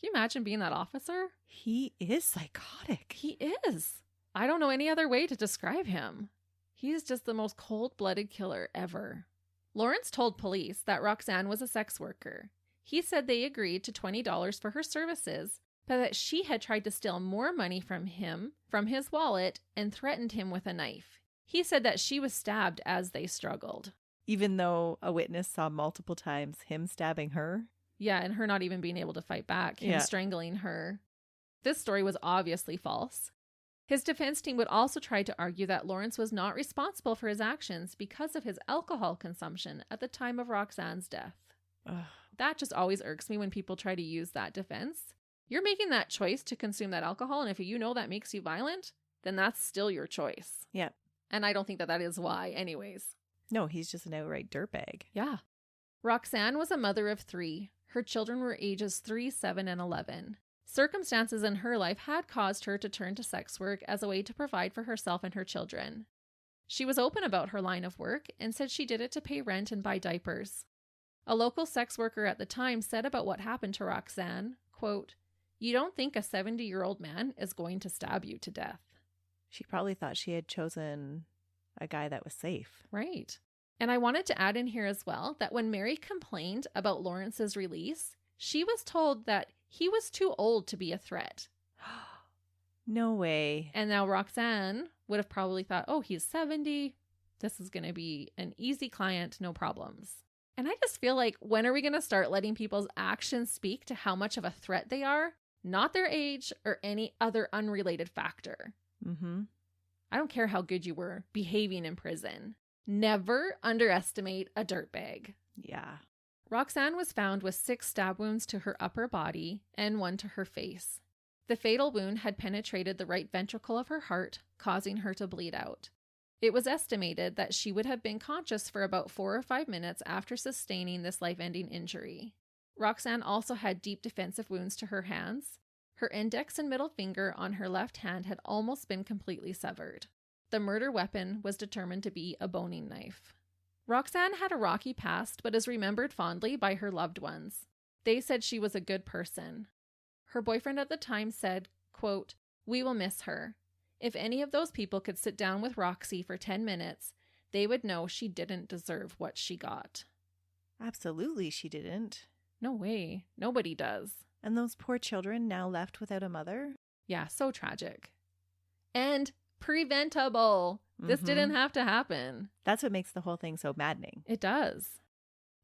Can you imagine being that officer? He is psychotic. He is. I don't know any other way to describe him. He's just the most cold-blooded killer ever. Lawrence told police that Roxanne was a sex worker. He said they agreed to $20 for her services, but that she had tried to steal more money from him, from his wallet, and threatened him with a knife. He said that she was stabbed as they struggled. Even though a witness saw multiple times him stabbing her? Yeah, and her not even being able to fight back, him strangling her. This story was obviously false. His defense team would also try to argue that Lawrence was not responsible for his actions because of his alcohol consumption at the time of Roxanne's death. Ugh. That just always irks me when people try to use that defense. You're making that choice to consume that alcohol, and if you know that makes you violent, then that's still your choice. Yeah. And I don't think that is why anyways. No, he's just an outright dirtbag. Yeah. Roxanne was a mother of 3. Her children were ages 3, 7, and 11. Circumstances in her life had caused her to turn to sex work as a way to provide for herself and her children. She was open about her line of work and said she did it to pay rent and buy diapers. A local sex worker at the time said about what happened to Roxanne, quote, "You don't think a 70-year-old man is going to stab you to death." She probably thought she had chosen a guy that was safe. Right. And I wanted to add in here as well that when Mary complained about Lawrence's release, she was told that he was too old to be a threat. No way. And now Roxanne would have probably thought, oh, he's 70. This is going to be an easy client, no problems. And I just feel like, when are we going to start letting people's actions speak to how much of a threat they are, not their age or any other unrelated factor? Mm-hmm. I don't care how good you were behaving in prison. Never underestimate a dirtbag. Yeah. Roxanne was found with 6 stab wounds to her upper body and 1 to her face. The fatal wound had penetrated the right ventricle of her heart, causing her to bleed out. It was estimated that she would have been conscious for about 4 or 5 minutes after sustaining this life-ending injury. Roxanne also had deep defensive wounds to her hands. Her index and middle finger on her left hand had almost been completely severed. The murder weapon was determined to be a boning knife. Roxanne had a rocky past, but is remembered fondly by her loved ones. They said she was a good person. Her boyfriend at the time said, quote, "We will miss her. If any of those people could sit down with Roxy for 10 minutes, they would know she didn't deserve what she got. Absolutely, she didn't. No way. Nobody does. And those poor children now left without a mother? Yeah, so tragic. And preventable. This didn't have to happen. That's what makes the whole thing so maddening. It does.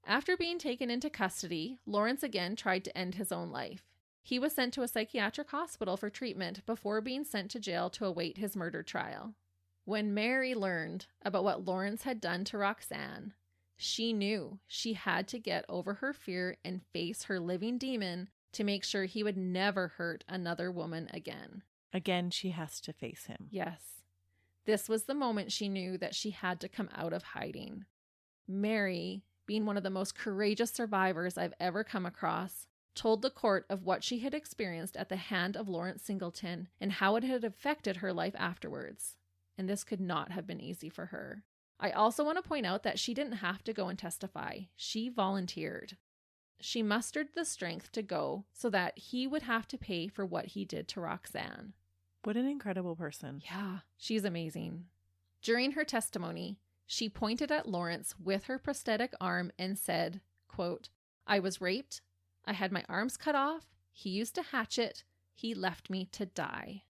After being taken into custody, Lawrence again tried to end his own life. He was sent to a psychiatric hospital for treatment before being sent to jail to await his murder trial. When Mary learned about what Lawrence had done to Roxanne, she knew she had to get over her fear and face her living demon to make sure he would never hurt another woman again. Again, she has to face him. Yes. This was the moment she knew that she had to come out of hiding. Mary, being one of the most courageous survivors I've ever come across, told the court of what she had experienced at the hand of Lawrence Singleton and how it had affected her life afterwards. And this could not have been easy for her. I also want to point out that she didn't have to go and testify. She volunteered. She mustered the strength to go so that he would have to pay for what he did to Roxanne. What an incredible person. Yeah, she's amazing. During her testimony, she pointed at Lawrence with her prosthetic arm and said, quote, "I was raped. I had my arms cut off. He used a hatchet. He left me to die."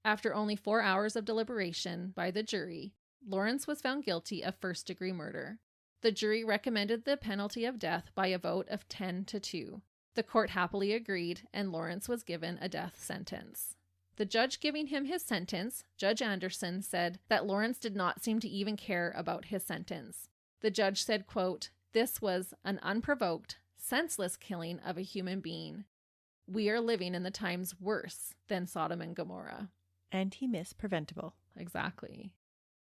After only 4 hours of deliberation by the jury, Lawrence was found guilty of first-degree murder. The jury recommended the penalty of death by a vote of 10-2. The court happily agreed, and Lawrence was given a death sentence. The judge giving him his sentence, Judge Anderson, said that Lawrence did not seem to even care about his sentence. The judge said, quote, "This was an unprovoked, senseless killing of a human being. We are living in the times worse than Sodom and Gomorrah." And he missed preventable. Exactly.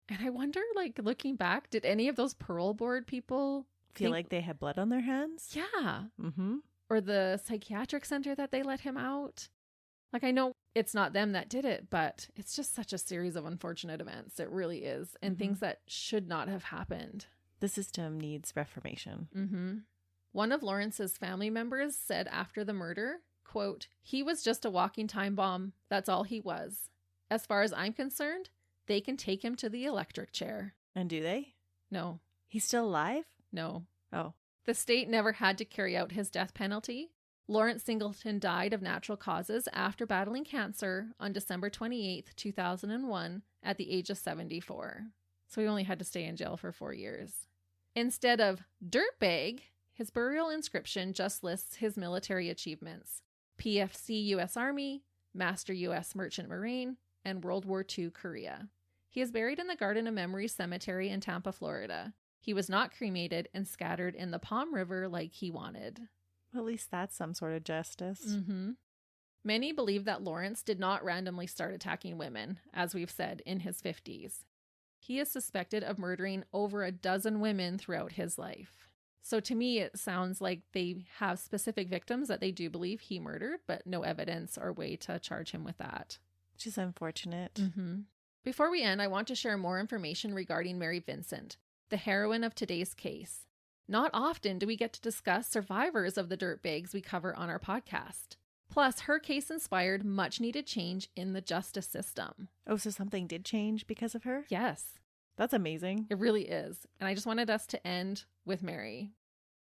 And I wonder, like, looking back, did any of those parole board people Feel like they had blood on their hands? Yeah. Mm-hmm. Or the psychiatric center that they let him out? Like, I know it's not them that did it, but it's just such a series of unfortunate events. It really is. And things that should not have happened. The system needs reformation. Mm-hmm. One of Lawrence's family members said after the murder, quote, "He was just a walking time bomb. That's all he was. As far as I'm concerned, they can take him to the electric chair." And do they? No. He's still alive? No. Oh. The state never had to carry out his death penalty. Lawrence Singleton died of natural causes after battling cancer on December 28th, 2001 at the age of 74. So he only had to stay in jail for 4 years. Instead of dirtbag, his burial inscription just lists his military achievements: PFC U.S. Army, Master U.S. Merchant Marine, and World War II Korea. He is buried in the Garden of Memories Cemetery in Tampa, Florida. He was not cremated and scattered in the Palm River like he wanted. Well, at least that's some sort of justice. Mm-hmm. Many believe that Lawrence did not randomly start attacking women, as we've said, in his 50s. He is suspected of murdering over a dozen women throughout his life. So to me, it sounds like they have specific victims that they do believe he murdered, but no evidence or way to charge him with that. Which is unfortunate. Mm-hmm. Before we end, I want to share more information regarding Mary Vincent, the heroine of today's case. Not often do we get to discuss survivors of the dirtbags we cover on our podcast. Plus, her case inspired much needed change in the justice system. Oh, so something did change because of her? Yes. That's amazing. It really is. And I just wanted us to end with Mary.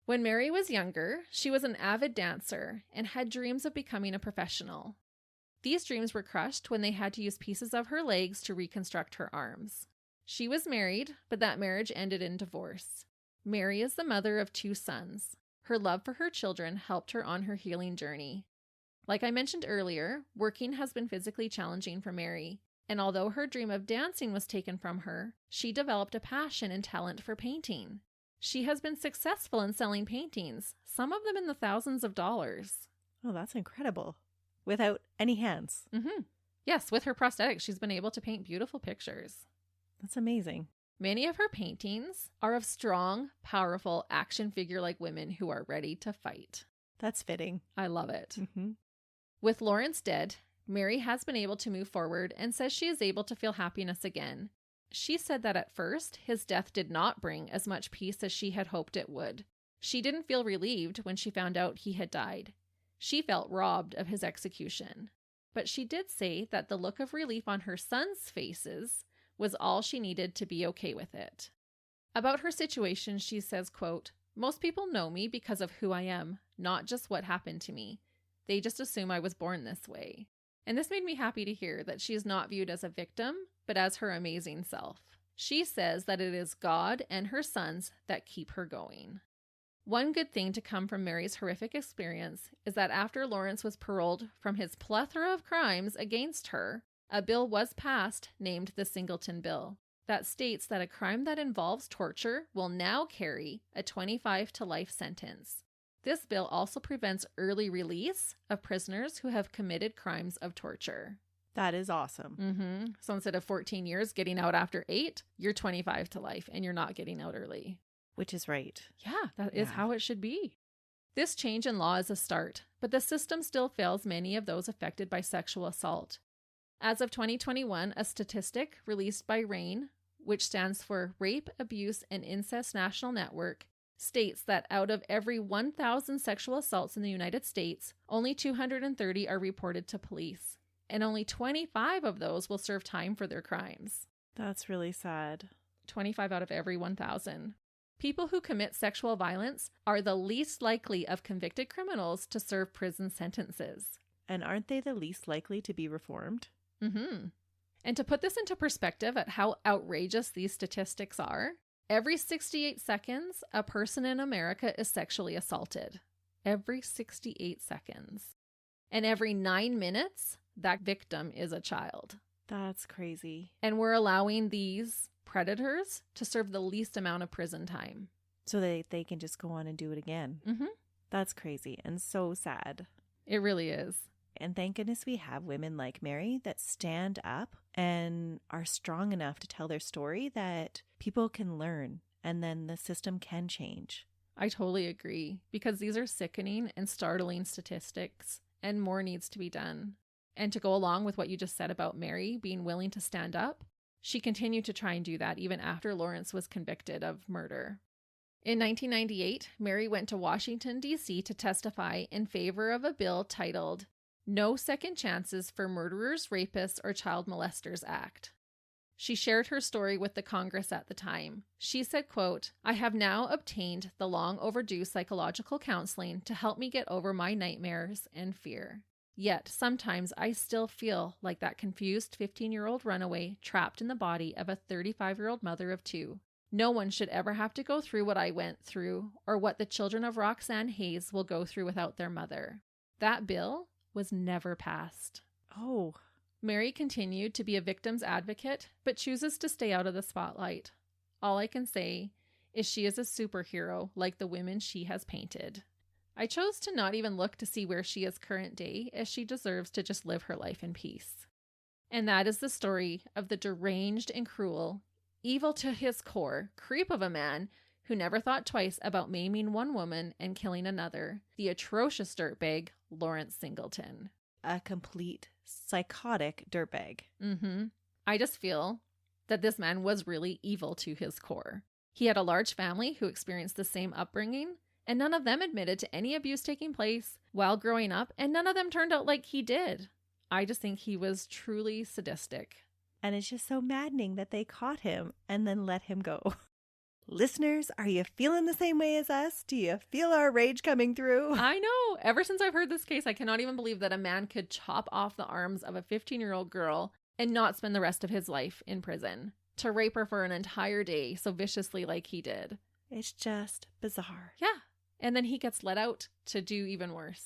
When Mary was younger, she was an avid dancer and had dreams of becoming a professional. These dreams were crushed when they had to use pieces of her legs to reconstruct her arms. She was married, but that marriage ended in divorce. Mary is the mother of 2 sons. Her love for her children helped her on her healing journey. Like I mentioned earlier, working has been physically challenging for Mary, and although her dream of dancing was taken from her, she developed a passion and talent for painting. She has been successful in selling paintings, some of them in the thousands of dollars. Oh, that's incredible. Without any hands. Mm-hmm. Yes, with her prosthetics, she's been able to paint beautiful pictures. That's amazing. Many of her paintings are of strong, powerful, action figure-like women who are ready to fight. That's fitting. I love it. Mm-hmm. With Lawrence dead, Mary has been able to move forward and says she is able to feel happiness again. She said that at first, his death did not bring as much peace as she had hoped it would. She didn't feel relieved when she found out he had died. She felt robbed of his execution. But she did say that the look of relief on her sons' faces was all she needed to be okay with it. About her situation, she says, quote, "Most people know me because of who I am, not just what happened to me. They just assume I was born this way." And this made me happy to hear that she is not viewed as a victim, but as her amazing self. She says that it is God and her sons that keep her going. One good thing to come from Mary's horrific experience is that after Lawrence was paroled from his plethora of crimes against her, a bill was passed named the Singleton Bill that states that a crime that involves torture will now carry a 25 to life sentence. This bill also prevents early release of prisoners who have committed crimes of torture. That is awesome. So instead of 14 years getting out after 8, you're 25 to life and you're not getting out early. Which is right. Yeah, that is how it should be. This change in law is a start, but the system still fails many of those affected by sexual assault. As of 2021, a statistic released by RAIN, which stands for Rape, Abuse, and Incest National Network, states that out of every 1,000 sexual assaults in the United States, only 230 are reported to police, and only 25 of those will serve time for their crimes. That's really sad. 25 out of every 1,000. People who commit sexual violence are the least likely of convicted criminals to serve prison sentences. And aren't they the least likely to be reformed? And to put this into perspective at how outrageous these statistics are, every 68 seconds, a person in America is sexually assaulted. Every 68 seconds. And every 9 minutes, that victim is a child. That's crazy. And we're allowing these predators to serve the least amount of prison time. So they can just go on and do it again. That's crazy and so sad. It really is. And thank goodness we have women like Mary that stand up and are strong enough to tell their story that people can learn and then the system can change. I totally agree, because these are sickening and startling statistics and more needs to be done. And to go along with what you just said about Mary being willing to stand up, she continued to try and do that even after Lawrence was convicted of murder. In 1998, Mary went to Washington, D.C. to testify in favor of a bill titled No Second Chances for Murderers, Rapists, or Child Molesters Act. She shared her story with the Congress at the time. She said, quote, "I have now obtained the long overdue psychological counseling to help me get over my nightmares and fear. Yet sometimes I still feel like that confused 15-year-old runaway trapped in the body of a 35-year-old mother of 2. No one should ever have to go through what I went through or what the children of Roxanne Hayes will go through without their mother." That bill was never passed. Oh. Mary continued to be a victim's advocate, but chooses to stay out of the spotlight. All I can say is she is a superhero like the women she has painted. I chose to not even look to see where she is current day, as she deserves to just live her life in peace. And that is the story of the deranged and cruel, evil to his core, creep of a man who never thought twice about maiming one woman and killing another, the atrocious dirtbag, Lawrence Singleton. A complete psychotic dirtbag. I just feel that this man was really evil to his core. He had a large family who experienced the same upbringing, and none of them admitted to any abuse taking place while growing up, and none of them turned out like he did. I just think he was truly sadistic. And it's just so maddening that they caught him and then let him go. Listeners, are you feeling the same way as us? Do you feel our rage coming through? I know. Ever since I've heard this case, I cannot even believe that a man could chop off the arms of a 15-year-old girl and not spend the rest of his life in prison, to rape her for an entire day so viciously like he did. It's just bizarre. Yeah. And then he gets let out to do even worse.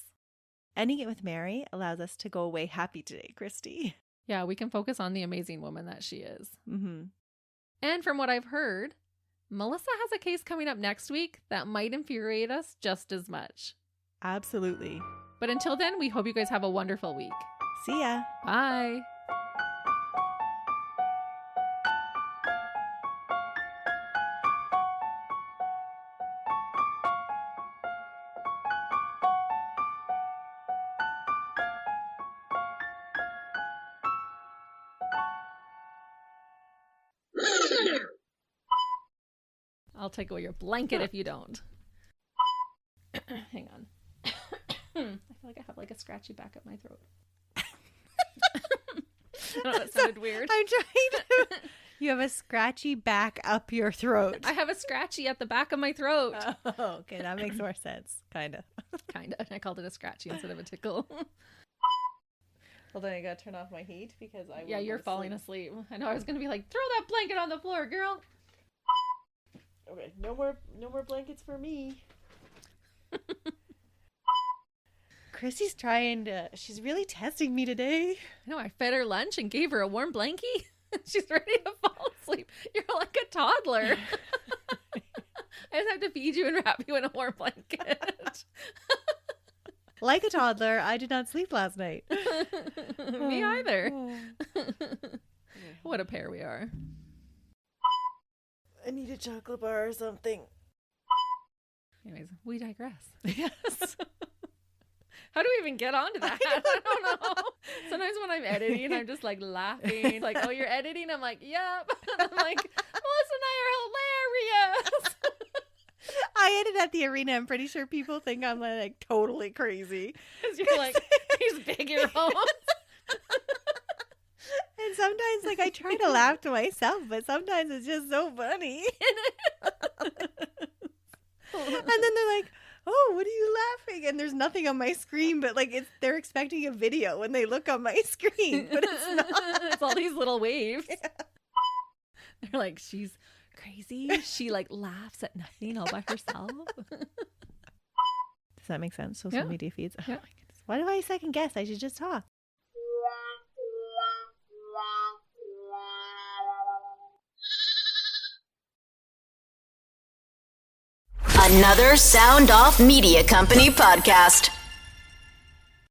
Ending it with Mary allows us to go away happy today, Christy. Yeah, we can focus on the amazing woman that she is. Mm-hmm. And from what I've heard, Melissa has a case coming up next week that might infuriate us just as much. Absolutely. But until then, we hope you guys have a wonderful week. See ya. Bye. I'll take away your blanket if you don't. Hang on. I feel like I have like a scratchy back up my throat. I don't know, that sounded weird. I'm trying to... You have a scratchy back up your throat. I have a scratchy at the back of my throat. Oh, okay. That makes more sense. Kind of. Kind of. I called it a scratchy instead of a tickle. Hold on, I gotta turn off my heat because Yeah, you're falling asleep. I know. I was gonna be like, throw that blanket on the floor, girl. Okay, no more blankets for me. Chrissy's she's really testing me today. I know. I fed her lunch and gave her a warm blankie. She's ready to fall asleep. You're like a toddler. I just have to feed you and wrap you in a warm blanket. Like a toddler, I did not sleep last night. Me either. What a pair we are. I need a chocolate bar or something. Anyways, we digress. Yes. How do we even get onto that? I don't know. Sometimes when I'm editing, I'm just like laughing. Like, oh, you're editing? I'm like, yep. And I'm like, Melissa and I are hilarious. I ended at the arena. I'm pretty sure people think I'm like totally crazy. Because you're like, these big earphones. And sometimes like I try to laugh to myself, but sometimes it's just so funny. And then they're like, oh, what are you laughing? And there's nothing on my screen, but like they're expecting a video when they look on my screen, but it's not. It's all these little waves. Yeah. They're like, she's crazy. She like laughs at nothing all by herself. Does that make sense? Social media feeds. Oh my goodness. Why do I second guess? I should just talk. Another Sound Off Media Company podcast.